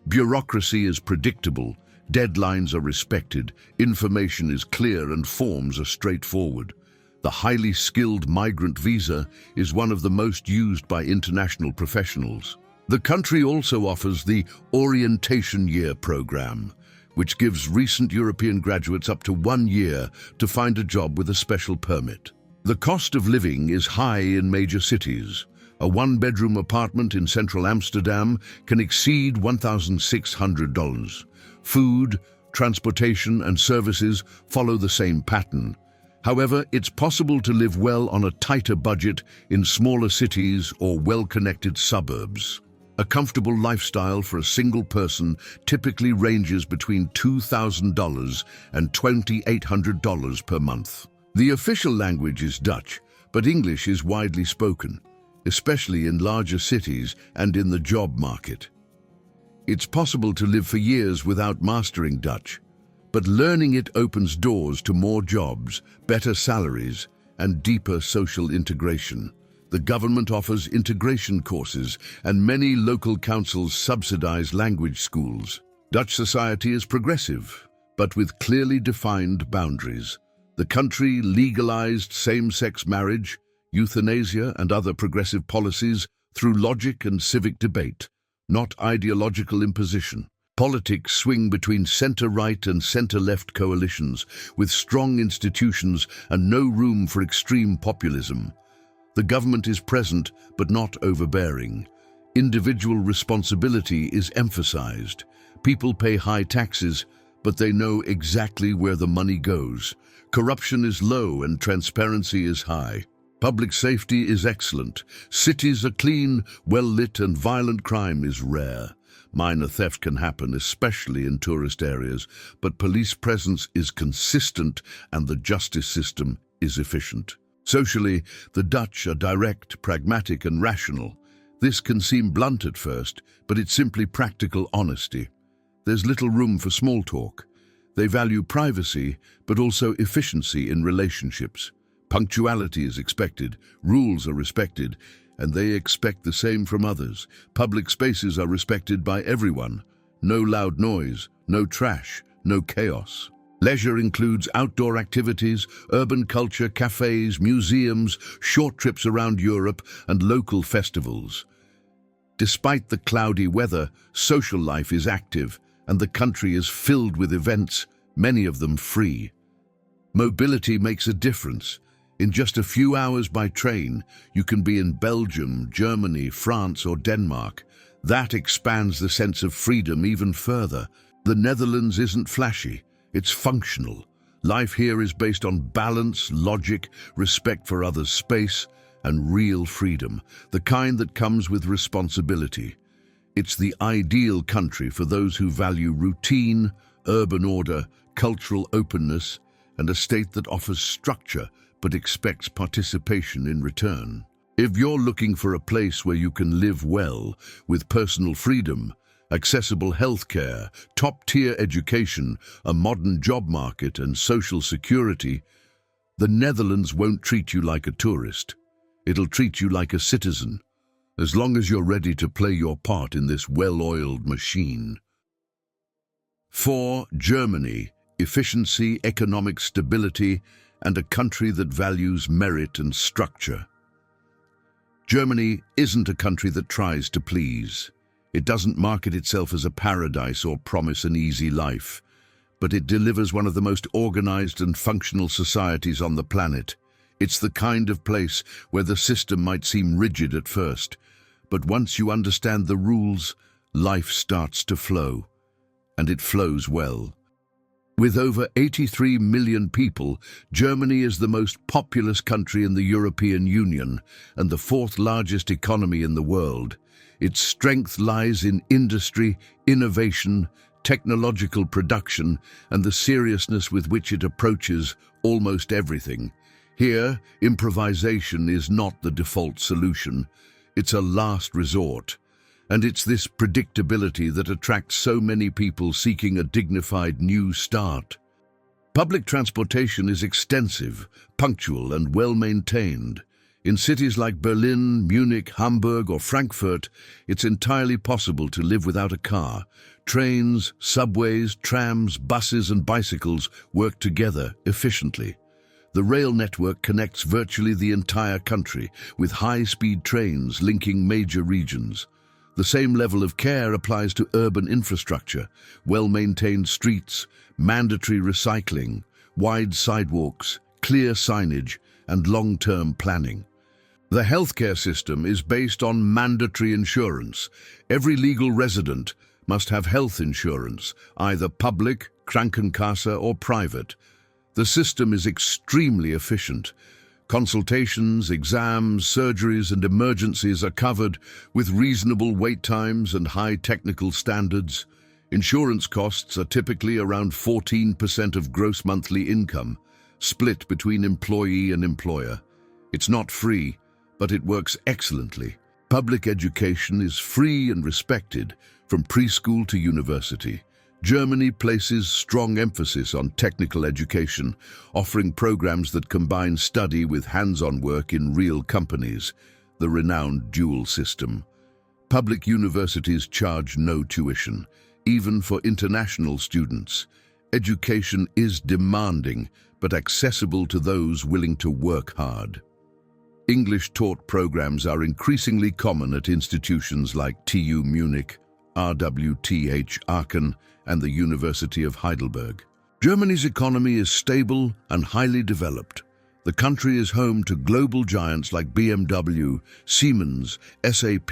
Bureaucracy is predictable, deadlines are respected, information is clear, and forms are straightforward. The highly skilled migrant visa is one of the most used by international professionals. The country also offers the Orientation Year program, which gives recent European graduates up to 1 year to find a job with a special permit. The cost of living is high in major cities. A one-bedroom apartment in central Amsterdam can exceed $1,600. Food, transportation, and services follow the same pattern. However, it's possible to live well on a tighter budget in smaller cities or well-connected suburbs. A comfortable lifestyle for a single person typically ranges between $2,000 and $2,800 per month. The official language is Dutch, but English is widely spoken, especially in larger cities and in the job market. It's possible to live for years without mastering Dutch, but learning it opens doors to more jobs, better salaries, and deeper social integration. The government offers integration courses, and many local councils subsidize language schools. Dutch society is progressive, but with clearly defined boundaries. The country legalized same-sex marriage, euthanasia, and other progressive policies through logic and civic debate, not ideological imposition. Politics swing between center-right and center-left coalitions, with strong institutions and no room for extreme populism. The government is present, but not overbearing. Individual responsibility is emphasized. People pay high taxes, but they know exactly where the money goes. Corruption is low and transparency is high. Public safety is excellent. Cities are clean, well-lit, and violent crime is rare. Minor theft can happen, especially in tourist areas, but police presence is consistent and the justice system is efficient. Socially, the Dutch are direct, pragmatic, and rational. This can seem blunt at first, but it's simply practical honesty. There's little room for small talk. They value privacy, but also efficiency in relationships. Punctuality is expected, rules are respected, and they expect the same from others. Public spaces are respected by everyone. No loud noise, no trash, no chaos. Leisure includes outdoor activities, urban culture, cafes, museums, short trips around Europe, and local festivals. Despite the cloudy weather, social life is active, and the country is filled with events, many of them free. Mobility makes a difference. In just a few hours by train, you can be in Belgium, Germany, France, or Denmark. That expands the sense of freedom even further. The Netherlands isn't flashy, it's functional. Life here is based on balance, logic, respect for others' space, and real freedom, the kind that comes with responsibility. It's the ideal country for those who value routine, urban order, cultural openness, and a state that offers structure but expects participation in return. If you're looking for a place where you can live well, with personal freedom, accessible healthcare, top-tier education, a modern job market, and social security, the Netherlands won't treat you like a tourist. It'll treat you like a citizen, as long as you're ready to play your part in this well-oiled machine. 4. Germany, efficiency, economic stability, and a country that values merit and structure. Germany isn't a country that tries to please. It doesn't market itself as a paradise or promise an easy life, but it delivers one of the most organized and functional societies on the planet. It's the kind of place where the system might seem rigid at first, but once you understand the rules, life starts to flow, and it flows well. With over 83 million people, Germany is the most populous country in the European Union and the fourth largest economy in the world. Its strength lies in industry, innovation, technological production, and the seriousness with which it approaches almost everything. Here, improvisation is not the default solution. It's a last resort. And it's this predictability that attracts so many people seeking a dignified new start. Public transportation is extensive, punctual, and well-maintained. In cities like Berlin, Munich, Hamburg, or Frankfurt, it's entirely possible to live without a car. Trains, subways, trams, buses, and bicycles work together efficiently. The rail network connects virtually the entire country, with high-speed trains linking major regions. The same level of care applies to urban infrastructure, well-maintained streets, mandatory recycling, wide sidewalks, clear signage, and long-term planning. The healthcare system is based on mandatory insurance. Every legal resident must have health insurance, either public, Krankenkasse, or private. The system is extremely efficient. Consultations, exams, surgeries, and emergencies are covered with reasonable wait times and high technical standards. Insurance costs are typically around 14% of gross monthly income, split between employee and employer. It's not free, but it works excellently. Public education is free and respected, from preschool to university. Germany places strong emphasis on technical education, offering programs that combine study with hands-on work in real companies, the renowned dual system. Public universities charge no tuition, even for international students. Education is demanding, but accessible to those willing to work hard. English-taught programs are increasingly common at institutions like TU Munich, RWTH Aachen, and the University of Heidelberg. Germany's economy is stable and highly developed. The country is home to global giants like BMW, Siemens, SAP,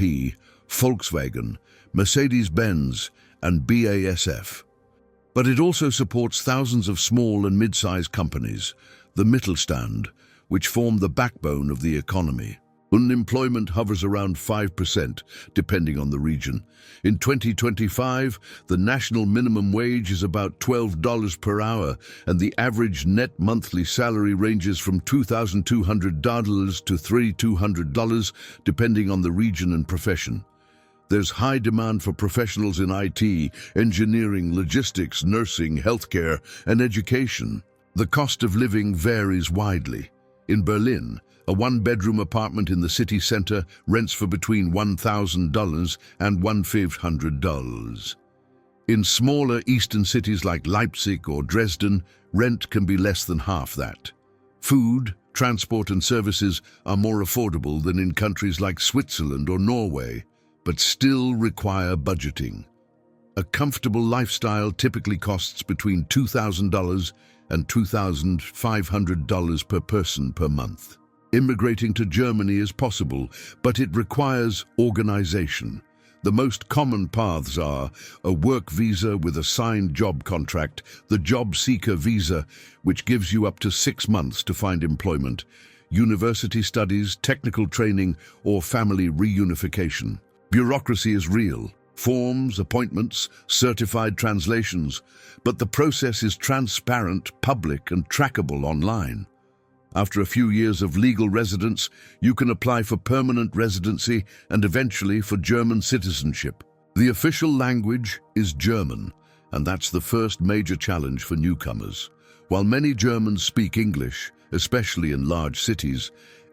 Volkswagen, Mercedes-Benz, and BASF. But it also supports thousands of small and mid-sized companies, the Mittelstand, which form the backbone of the economy. Unemployment hovers around 5%, depending on the region. In 2025, the national minimum wage is about $12 per hour, and the average net monthly salary ranges from $2,200 to $3,200, depending on the region and profession. There's high demand for professionals in IT, engineering, logistics, nursing, healthcare, and education. The cost of living varies widely. In Berlin, a one-bedroom apartment in the city center rents for between $1,000 and $1,500. In smaller eastern cities like Leipzig or Dresden, rent can be less than half that. Food, transport, and services are more affordable than in countries like Switzerland or Norway, but still require budgeting. A comfortable lifestyle typically costs between $2,000 and $2,500 per person per month. Immigrating to Germany is possible, but it requires organization. The most common paths are a work visa with a signed job contract, the job seeker visa, which gives you up to 6 months to find employment, university studies, technical training, or family reunification. Bureaucracy is real. Forms, appointments, certified translations, but the process is transparent, public, and trackable online. After a few years of legal residence, you can apply for permanent residency and eventually for German citizenship. The official language is German, and that's the first major challenge for newcomers. While many Germans speak English, especially in large cities,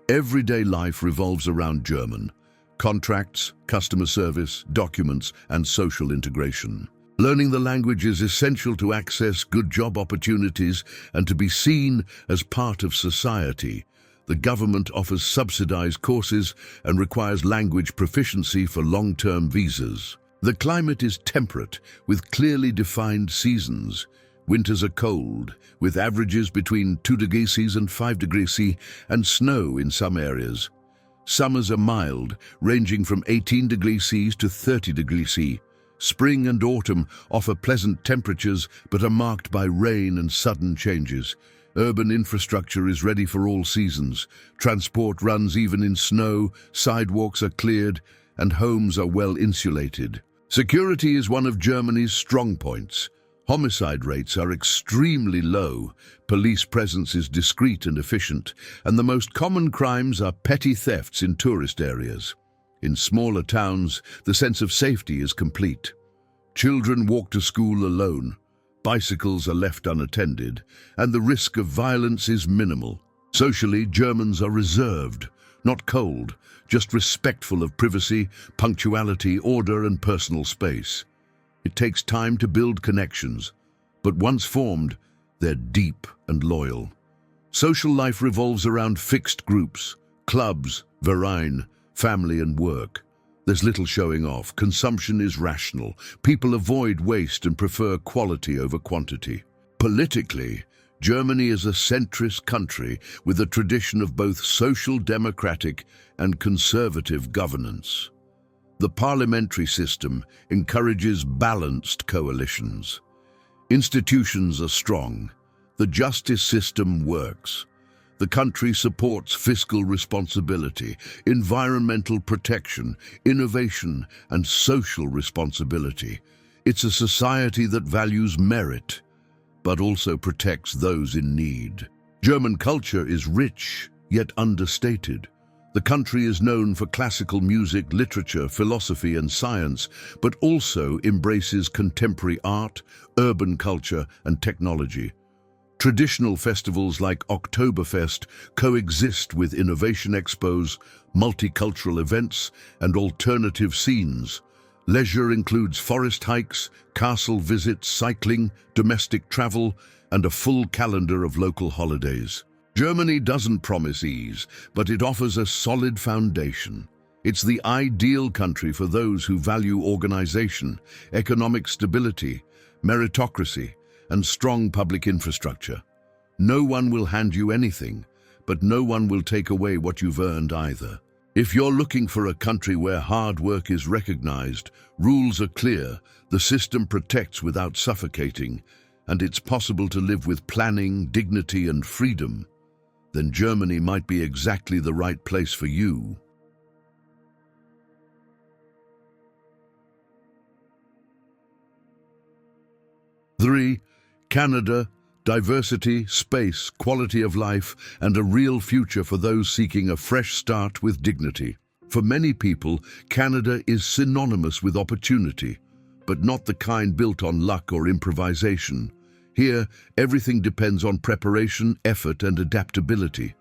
everyday life revolves around German. Contracts, customer service, documents, and social integration. Learning the language is essential to access good job opportunities and to be seen as part of society. The government offers subsidized courses and requires language proficiency for long-term visas. The climate is temperate, with clearly defined seasons. Winters are cold, with averages between 2 degrees C and 5 degrees C, and snow in some areas. Summers are mild, ranging from 18 degrees C to 30 degrees C. Spring and autumn offer pleasant temperatures but are marked by rain and sudden changes. Urban infrastructure is ready for all seasons. Transport runs even in snow, sidewalks are cleared, and homes are well insulated. Security is one of Germany's strong points. Homicide rates are extremely low, police presence is discreet and efficient, and the most common crimes are petty thefts in tourist areas. In smaller towns, the sense of safety is complete. Children walk to school alone, bicycles are left unattended, and the risk of violence is minimal. Socially, Germans are reserved, not cold, just respectful of privacy, punctuality, order, and personal space. It takes time to build connections, but once formed, they're deep and loyal. Social life revolves around fixed groups, clubs, verein, family and work. There's little showing off. Consumption is rational. People avoid waste and prefer quality over quantity. Politically, Germany is a centrist country with a tradition of both social democratic and conservative governance. The parliamentary system encourages balanced coalitions. Institutions are strong. The justice system works. The country supports fiscal responsibility, environmental protection, innovation, and social responsibility. It's a society that values merit, but also protects those in need. German culture is rich, yet understated. The country is known for classical music, literature, philosophy, and science, but also embraces contemporary art, urban culture, and technology. Traditional festivals like Oktoberfest coexist with innovation expos, multicultural events, and alternative scenes. Leisure includes forest hikes, castle visits, cycling, domestic travel, and a full calendar of local holidays. Germany doesn't promise ease, but it offers a solid foundation. It's the ideal country for those who value organization, economic stability, meritocracy, and strong public infrastructure. No one will hand you anything, but no one will take away what you've earned either. If you're looking for a country where hard work is recognized, rules are clear, the system protects without suffocating, and it's possible to live with planning, dignity, and freedom, then Germany might be exactly the right place for you. 3. Canada, diversity, space, quality of life, and a real future for those seeking a fresh start with dignity. For many people, Canada is synonymous with opportunity, but not the kind built on luck or improvisation. Here, everything depends on preparation, effort, and adaptability.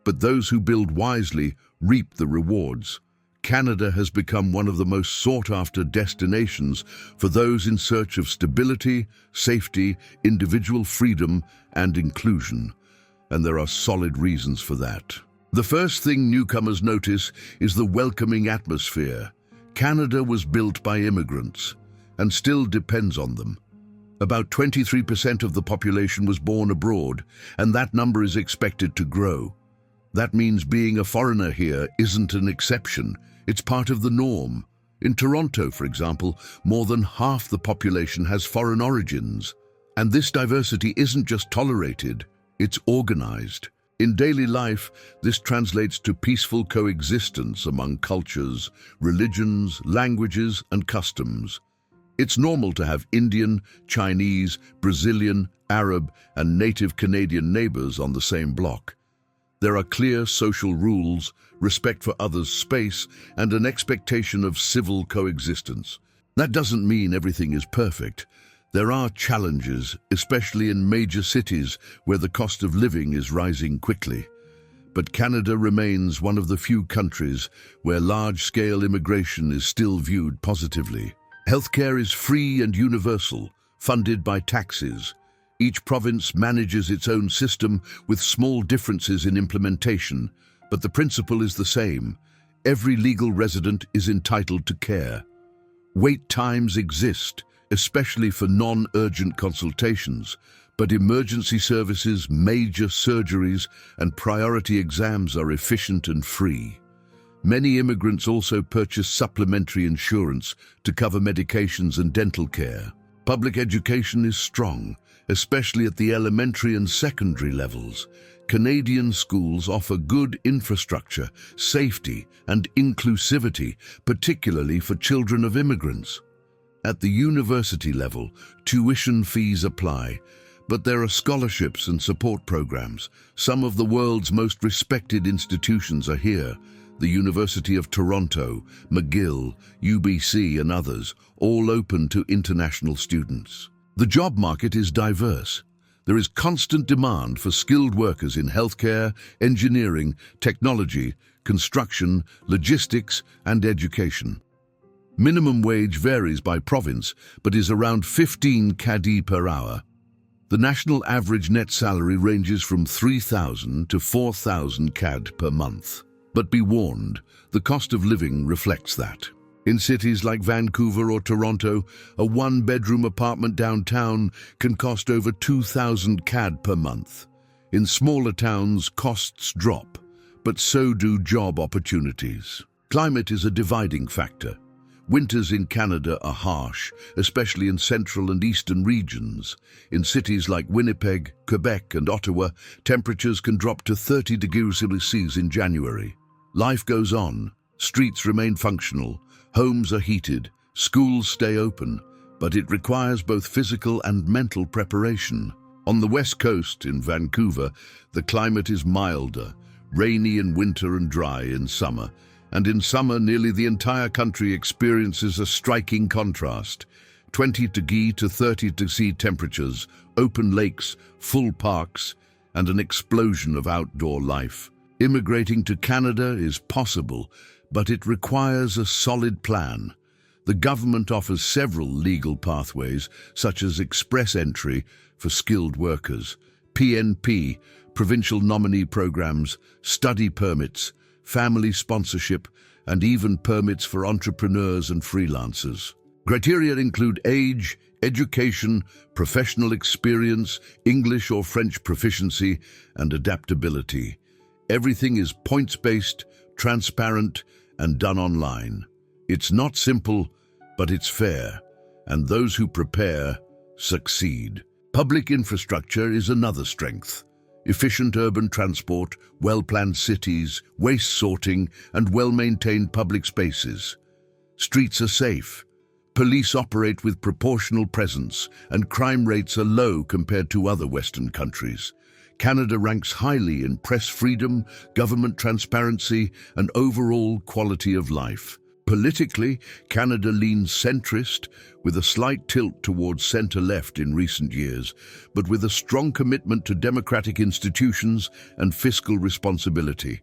But those who build wisely reap the rewards. Canada has become one of the most sought-after destinations for those in search of stability, safety, individual freedom, and inclusion. And there are solid reasons for that. The first thing newcomers notice is the welcoming atmosphere. Canada was built by immigrants, and still depends on them. About 23% of the population was born abroad, and that number is expected to grow. That means being a foreigner here isn't an exception, it's part of the norm. In Toronto, for example, more than half the population has foreign origins. And this diversity isn't just tolerated, it's organized. In daily life, this translates to peaceful coexistence among cultures, religions, languages, and customs. It's normal to have Indian, Chinese, Brazilian, Arab, and native Canadian neighbors on the same block. There are clear social rules, respect for others' space, and an expectation of civil coexistence. That doesn't mean everything is perfect. There are challenges, especially in major cities where the cost of living is rising quickly. But Canada remains one of the few countries where large-scale immigration is still viewed positively. Healthcare is free and universal, funded by taxes. Each province manages its own system with small differences in implementation, but the principle is the same. Every legal resident is entitled to care. Wait times exist, especially for non-urgent consultations, but emergency services, major surgeries, and priority exams are efficient and free. Many immigrants also purchase supplementary insurance to cover medications and dental care. Public education is strong, especially at the elementary and secondary levels. Canadian schools offer good infrastructure, safety, and inclusivity, particularly for children of immigrants. At the university level, tuition fees apply, but there are scholarships and support programs. Some of the world's most respected institutions are here: the University of Toronto, McGill, UBC, and others, all open to international students. The job market is diverse. There is constant demand for skilled workers in healthcare, engineering, technology, construction, logistics, and education. Minimum wage varies by province, but is around 15 CAD per hour. The national average net salary ranges from 3,000 to 4,000 CAD per month. But be warned, the cost of living reflects that. In cities like Vancouver or Toronto, a one-bedroom apartment downtown can cost over 2,000 CAD per month. In smaller towns, costs drop, but so do job opportunities. Climate is a dividing factor. Winters in Canada are harsh, especially in central and eastern regions. In cities like Winnipeg, Quebec, and Ottawa, temperatures can drop to 30 degrees Celsius in January. Life goes on. Streets remain functional. Homes are heated. Schools stay open. But it requires both physical and mental preparation. On the west coast, in Vancouver, the climate is milder, rainy in winter and dry in summer. And in summer, nearly the entire country experiences a striking contrast. 20 degree to 30 degree temperatures, open lakes, full parks, and an explosion of outdoor life. Immigrating to Canada is possible, but it requires a solid plan. The government offers several legal pathways, such as express entry for skilled workers, PNP, provincial nominee programs, study permits, family sponsorship, and even permits for entrepreneurs and freelancers. Criteria include age, education, professional experience, English or French proficiency, and adaptability. Everything is points-based, transparent, and done online. It's not simple, but it's fair, and those who prepare succeed. Public infrastructure is another strength. Efficient urban transport, well-planned cities, waste sorting, and well-maintained public spaces. Streets are safe. Police operate with proportional presence, and crime rates are low compared to other Western countries. Canada ranks highly in press freedom, government transparency, and overall quality of life. Politically, Canada leans centrist, with a slight tilt towards centre-left in recent years, but with a strong commitment to democratic institutions and fiscal responsibility.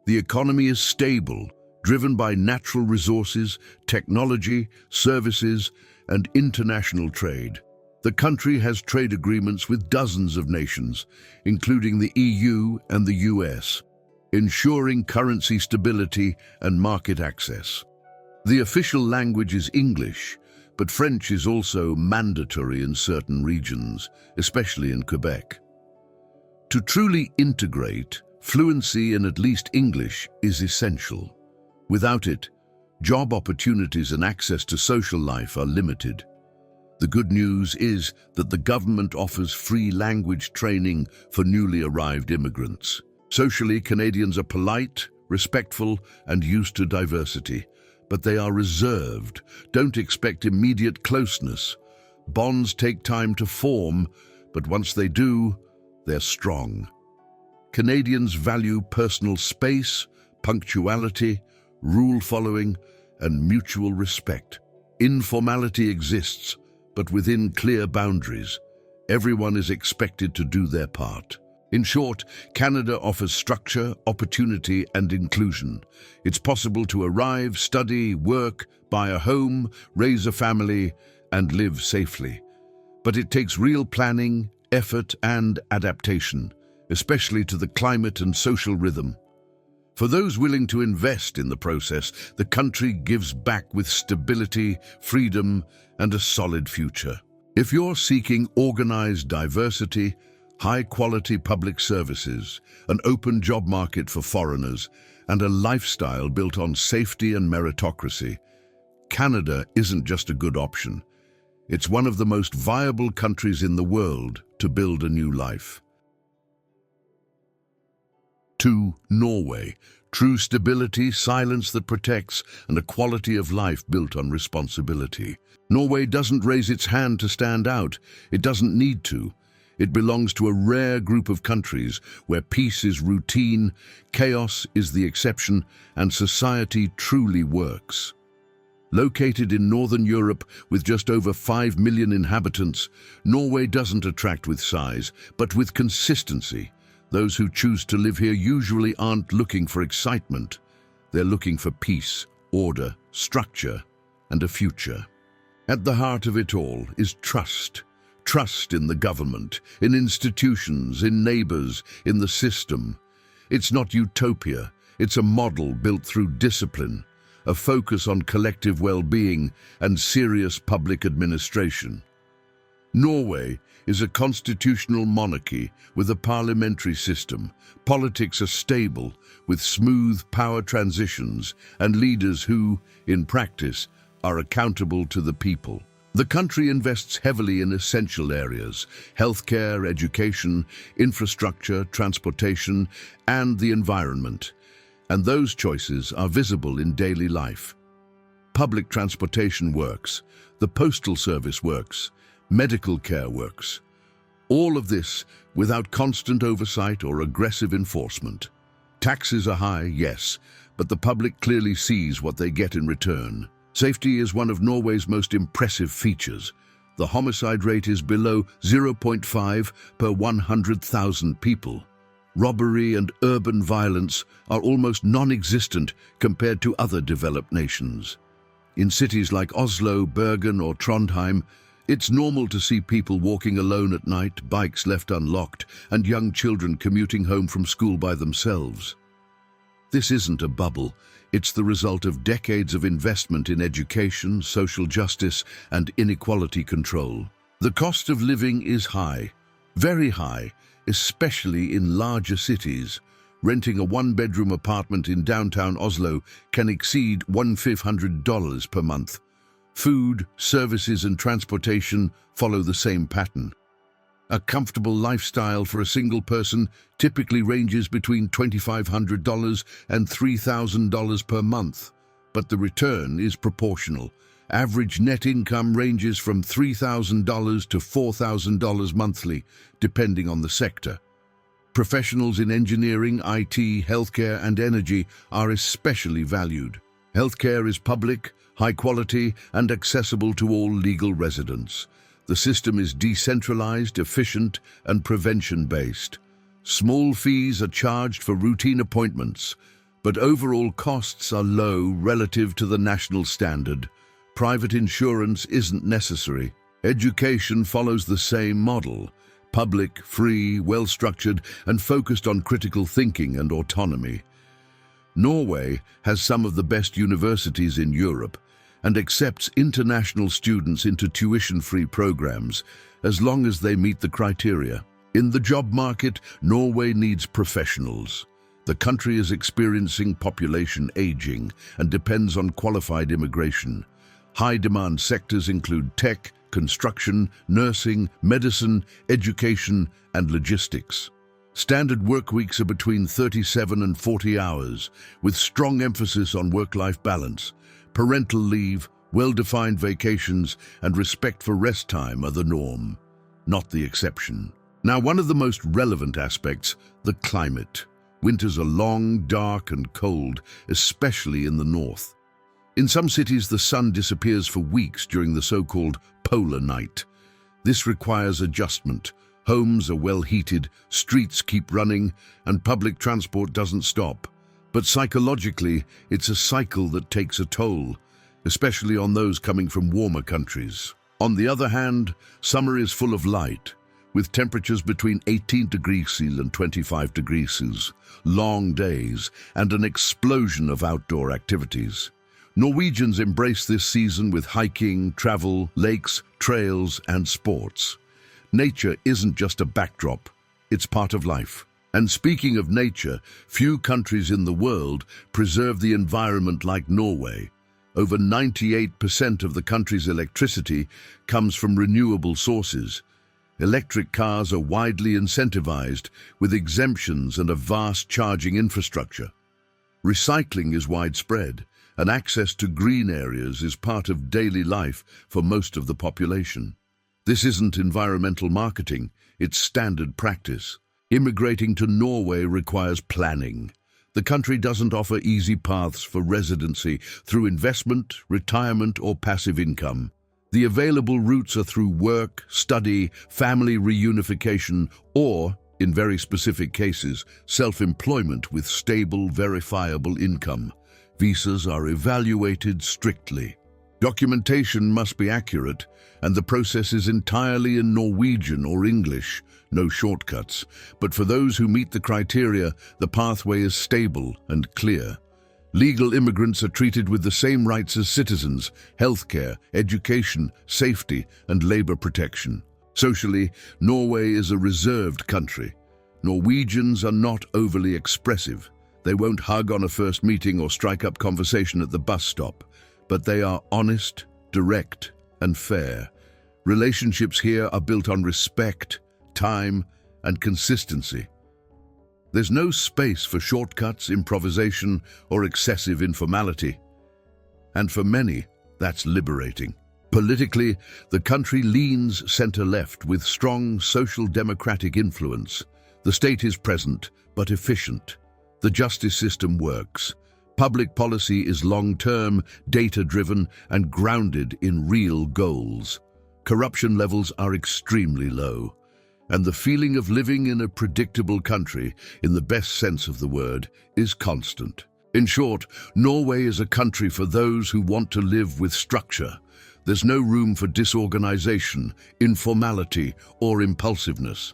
The economy is stable, driven by natural resources, technology, services, and international trade. The country has trade agreements with dozens of nations, including the EU and the US, ensuring currency stability and market access. The official language is English, but French is also mandatory in certain regions, especially in Quebec. To truly integrate, fluency in at least English is essential. Without it, Job opportunities and access to social life are limited. The good news is that the government offers free language training for newly arrived immigrants. Socially, Canadians are polite, respectful, and used to diversity, but they are reserved. Don't expect immediate closeness. Bonds take time to form, but once they do, they're strong. Canadians value personal space, punctuality, rule following, and mutual respect. Informality exists, but within clear boundaries. Everyone is expected to do their part. In short, Canada offers structure, opportunity, and inclusion. It's possible to arrive, study, work, buy a home, raise a family, and live safely. But it takes real planning, effort, and adaptation, especially to the climate and social rhythm. For those willing to invest in the process, the country gives back with stability, freedom, and a solid future. If you're seeking organized diversity, high-quality public services, an open job market for foreigners, and a lifestyle built on safety and meritocracy, Canada isn't just a good option. It's one of the most viable countries in the world to build a new life. 2. Norway. True stability, silence that protects, and a quality of life built on responsibility. Norway doesn't raise its hand to stand out. It doesn't need to. It belongs to a rare group of countries where peace is routine, chaos is the exception, and society truly works. Located in Northern Europe with just over 5 million inhabitants, Norway doesn't attract with size, but with consistency. Those who choose to live here usually aren't looking for excitement. They're looking for peace, order, structure, and a future. At the heart of it all is trust. Trust in the government, in institutions, in neighbors, in the system. It's not utopia. It's a model built through discipline, a focus on collective well-being, and serious public administration. Norway is a constitutional monarchy with a parliamentary system. Politics are stable, with smooth power transitions and leaders who, in practice, are accountable to the people. The country invests heavily in essential areas: healthcare, education, infrastructure, transportation, and the environment. And those choices are visible in daily life. Public transportation works, the postal service works, medical care works. All of this without constant oversight or aggressive enforcement. Taxes are high, yes, but the public clearly sees what they get in return. Safety is one of Norway's most impressive features. The homicide rate is below 0.5 per 100,000 people. Robbery and urban violence are almost non-existent compared to other developed nations. In cities like Oslo, Bergen, or Trondheim, it's normal to see people walking alone at night, bikes left unlocked, and young children commuting home from school by themselves. This isn't a bubble. It's the result of decades of investment in education, social justice, and inequality control. The cost of living is high, very high, especially in larger cities. Renting a one-bedroom apartment in downtown Oslo can exceed $1,500 per month. Food, services, and transportation follow the same pattern. A comfortable lifestyle for a single person typically ranges between $2,500 and $3,000 per month, but the return is proportional. Average net income ranges from $3,000 to $4,000 monthly, depending on the sector. Professionals in engineering, IT, healthcare, and energy are especially valued. Healthcare is public, high quality, and accessible to all legal residents. The system is decentralized, efficient, and prevention-based. Small fees are charged for routine appointments, but overall costs are low relative to the national standard. Private insurance isn't necessary. Education follows the same model: public, free, well-structured, and focused on critical thinking and autonomy. Norway has some of the best universities in Europe and accepts international students into tuition-free programs as long as they meet the criteria. In the job market, Norway needs professionals. The country is experiencing population aging and depends on qualified immigration. High-demand sectors include tech, construction, nursing, medicine, education, and logistics. Standard work weeks are between 37 and 40 hours, with strong emphasis on work-life balance. Parental leave, well-defined vacations, and respect for rest time are the norm, not the exception. Now, one of the most relevant aspects, the climate. Winters are long, dark, and cold, especially in the north. In some cities, the sun disappears for weeks during the so-called polar night. This requires adjustment. Homes are well heated, streets keep running, and public transport doesn't stop. But psychologically, it's a cycle that takes a toll, especially on those coming from warmer countries. On the other hand, summer is full of light, with temperatures between 18 degrees Celsius and 25 degrees Celsius, long days, and an explosion of outdoor activities. Norwegians embrace this season with hiking, travel, lakes, trails, and sports. Nature isn't just a backdrop, it's part of life. And speaking of nature, few countries in the world preserve the environment like Norway. Over 98% of the country's electricity comes from renewable sources. Electric cars are widely incentivized, with exemptions and a vast charging infrastructure. Recycling is widespread, and access to green areas is part of daily life for most of the population. This isn't environmental marketing, it's standard practice. Immigrating to Norway requires planning. The country doesn't offer easy paths for residency through investment, retirement, or passive income. The available routes are through work, study, family reunification, or, in very specific cases, self-employment with stable, verifiable income. Visas are evaluated strictly. Documentation must be accurate, and the process is entirely in Norwegian or English. No shortcuts. But for those who meet the criteria, the pathway is stable and clear. Legal immigrants are treated with the same rights as citizens: healthcare, education, safety, and labor protection. Socially, Norway is a reserved country. Norwegians are not overly expressive. They won't hug on a first meeting or strike up conversation at the bus stop, but they are honest, direct, and fair. Relationships here are built on respect, time, and consistency. There's no space for shortcuts, improvisation, or excessive informality. And for many, that's liberating. Politically, the country leans center-left with strong social democratic influence. The state is present, but efficient. The justice system works. Public policy is long-term, data-driven, and grounded in real goals. Corruption levels are extremely low. And the feeling of living in a predictable country, in the best sense of the word, is constant. In short, Norway is a country for those who want to live with structure. There's no room for disorganization, informality, or impulsiveness.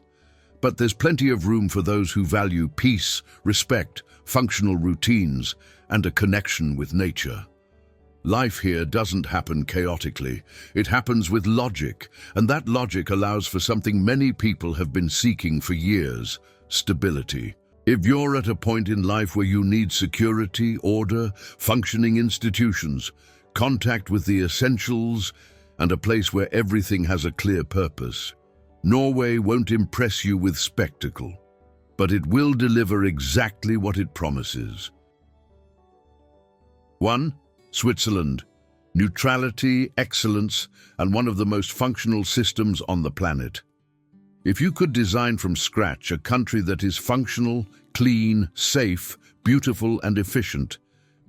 But there's plenty of room for those who value peace, respect, functional routines, and a connection with nature. Life here doesn't happen chaotically. It happens with logic, and that logic allows for something many people have been seeking for years: stability. If you're at a point in life where you need security, order, functioning institutions, contact with the essentials, and a place where everything has a clear purpose, Norway won't impress you with spectacle, but it will deliver exactly what it promises. 1. Switzerland. Neutrality, excellence, and one of the most functional systems on the planet. If you could design from scratch a country that is functional, clean, safe, beautiful, and efficient,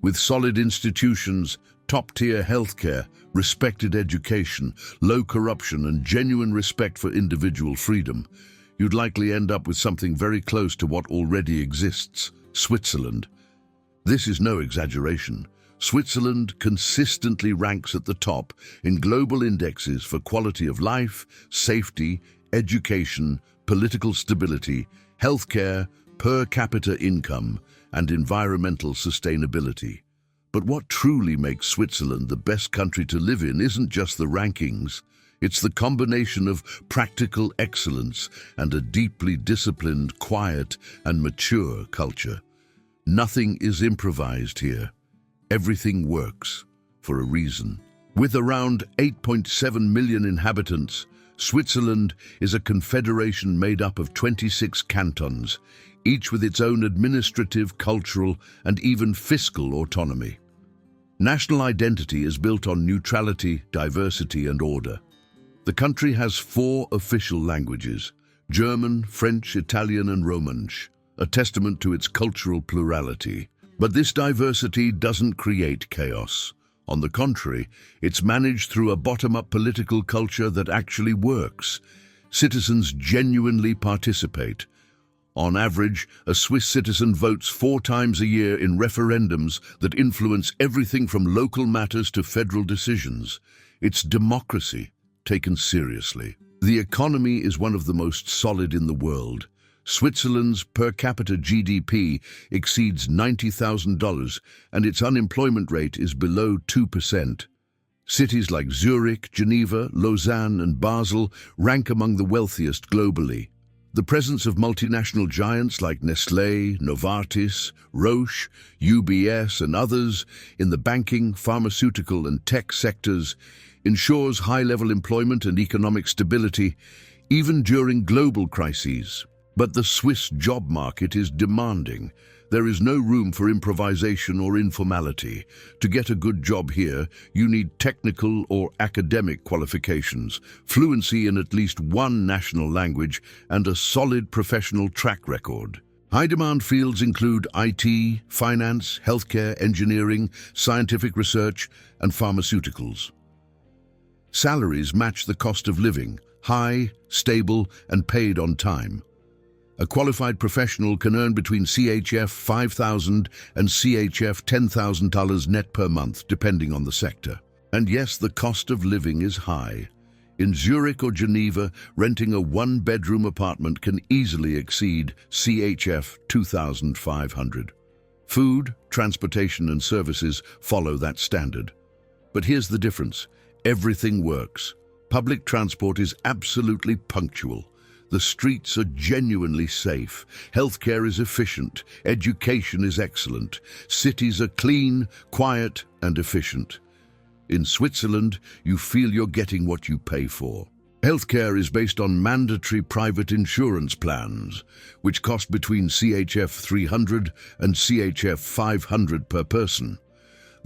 with solid institutions, top-tier healthcare, respected education, low corruption, and genuine respect for individual freedom, you'd likely end up with something very close to what already exists: Switzerland. This is no exaggeration. Switzerland consistently ranks at the top in global indexes for quality of life, safety, education, political stability, healthcare, per capita income, and environmental sustainability. But what truly makes Switzerland the best country to live in isn't just the rankings. It's the combination of practical excellence and a deeply disciplined, quiet, and mature culture. Nothing is improvised here. Everything works, for a reason. With around 8.7 million inhabitants, Switzerland is a confederation made up of 26 cantons, each with its own administrative, cultural, and even fiscal autonomy. National identity is built on neutrality, diversity, and order. The country has 4 official languages: German, French, Italian, and Romansh, a testament to its cultural plurality. But this diversity doesn't create chaos. On the contrary, it's managed through a bottom-up political culture that actually works. Citizens genuinely participate. On average, a Swiss citizen votes 4 times a year in referendums that influence everything from local matters to federal decisions. It's democracy, taken seriously. The economy is one of the most solid in the world. Switzerland's per capita GDP exceeds $90,000, and its unemployment rate is below 2%. Cities like Zurich, Geneva, Lausanne, and Basel rank among the wealthiest globally. The presence of multinational giants like Nestlé, Novartis, Roche, UBS, and others in the banking, pharmaceutical, and tech sectors ensures high-level employment and economic stability, even during global crises. But the Swiss job market is demanding. There is no room for improvisation or informality. To get a good job here, you need technical or academic qualifications, fluency in at least one national language, and a solid professional track record. High-demand fields include IT, finance, healthcare, engineering, scientific research, and pharmaceuticals. Salaries match the cost of living, high, stable, and paid on time. A qualified professional can earn between CHF $5,000 and CHF $10,000 net per month, depending on the sector. And yes, the cost of living is high. In Zurich or Geneva, renting a 1-bedroom apartment can easily exceed CHF 2,500. Food, transportation, and services follow that standard. But here's the difference. Everything works. Public transport is absolutely punctual. The streets are genuinely safe. Healthcare is efficient. Education is excellent. Cities are clean, quiet, and efficient. In Switzerland, you feel you're getting what you pay for. Healthcare is based on mandatory private insurance plans, which cost between CHF 300 and CHF 500 per person.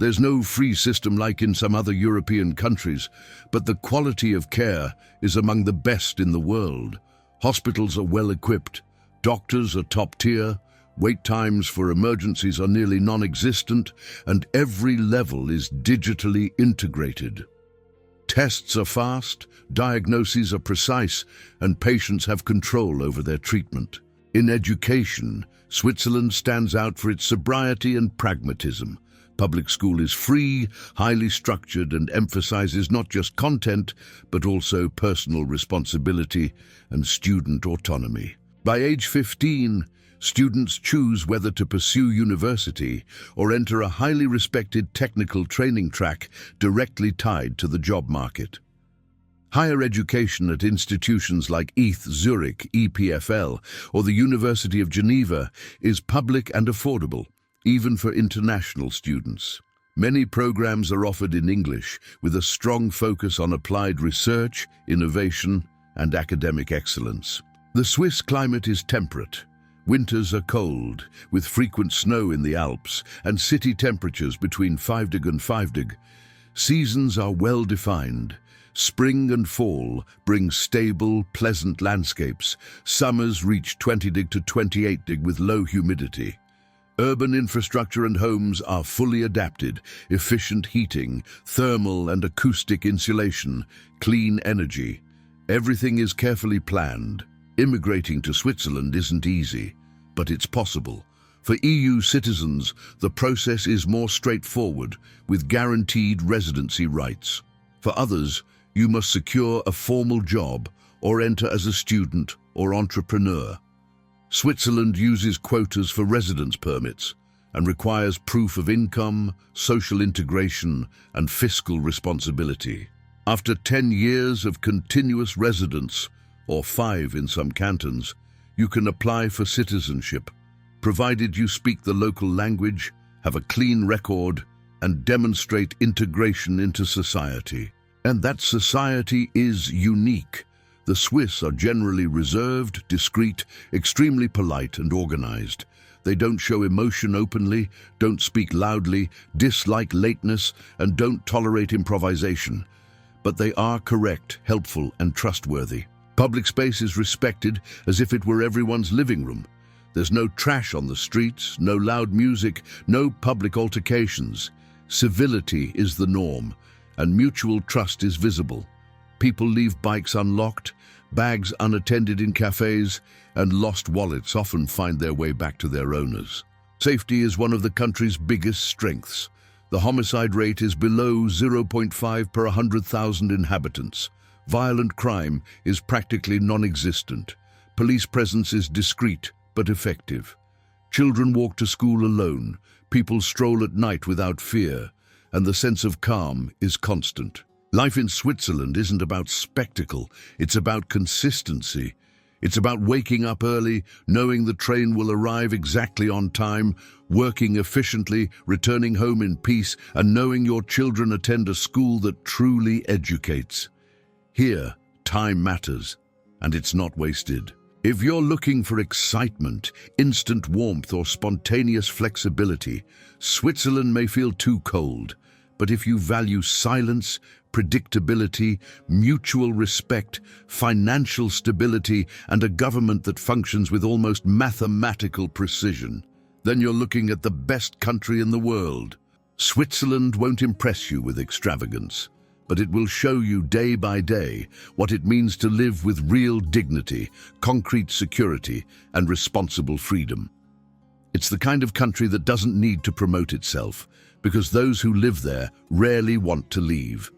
There's no free system like in some other European countries, but the quality of care is among the best in the world. Hospitals are well equipped, doctors are top tier, wait times for emergencies are nearly non-existent, and every level is digitally integrated. Tests are fast, diagnoses are precise, and patients have control over their treatment. In education, Switzerland stands out for its sobriety and pragmatism. Public school is free, highly structured, and emphasizes not just content, but also personal responsibility and student autonomy. By age 15, students choose whether to pursue university or enter a highly respected technical training track directly tied to the job market. Higher education at institutions like ETH Zurich, EPFL, or the University of Geneva is public and affordable, even for international students. Many programs are offered in English, with a strong focus on applied research, innovation, and academic excellence. The Swiss climate is temperate. Winters are cold, with frequent snow in the Alps, and city temperatures between 5° and 5°. Seasons are well defined. Spring and fall bring stable, pleasant landscapes. Summers reach 20° to 28° with low humidity. Urban infrastructure and homes are fully adapted: efficient heating, thermal and acoustic insulation, clean energy. Everything is carefully planned. Immigrating to Switzerland isn't easy, but it's possible. For EU citizens, the process is more straightforward, with guaranteed residency rights. For others, you must secure a formal job or enter as a student or entrepreneur. Switzerland uses quotas for residence permits and requires proof of income, social integration, and fiscal responsibility. After 10 years of continuous residence, or 5 in some cantons, you can apply for citizenship. provided you speak the local language, have a clean record, and demonstrate integration into society. And that society is unique. The Swiss are generally reserved, discreet, extremely polite and organized. They don't show emotion openly, don't speak loudly, dislike lateness, and don't tolerate improvisation. But they are correct, helpful, and trustworthy. Public space is respected as if it were everyone's living room. There's no trash on the streets, no loud music, no public altercations. Civility is the norm, and mutual trust is visible. People leave bikes unlocked, bags unattended in cafes, and lost wallets often find their way back to their owners. Safety is one of the country's biggest strengths. The homicide rate is below 0.5 per 100,000 inhabitants. Violent crime is practically non-existent. Police presence is discreet but effective. Children walk to school alone. People stroll at night without fear, and the sense of calm is constant. Life in Switzerland isn't about spectacle, it's about consistency. It's about waking up early, knowing the train will arrive exactly on time, working efficiently, returning home in peace, and knowing your children attend a school that truly educates. Here, time matters, and it's not wasted. If you're looking for excitement, instant warmth, or spontaneous flexibility, Switzerland may feel too cold. But if you value silence, predictability, mutual respect, financial stability, and a government that functions with almost mathematical precision, then you're looking at the best country in the world. Switzerland won't impress you with extravagance, but it will show you day by day what it means to live with real dignity, concrete security, and responsible freedom. It's the kind of country that doesn't need to promote itself, because those who live there rarely want to leave.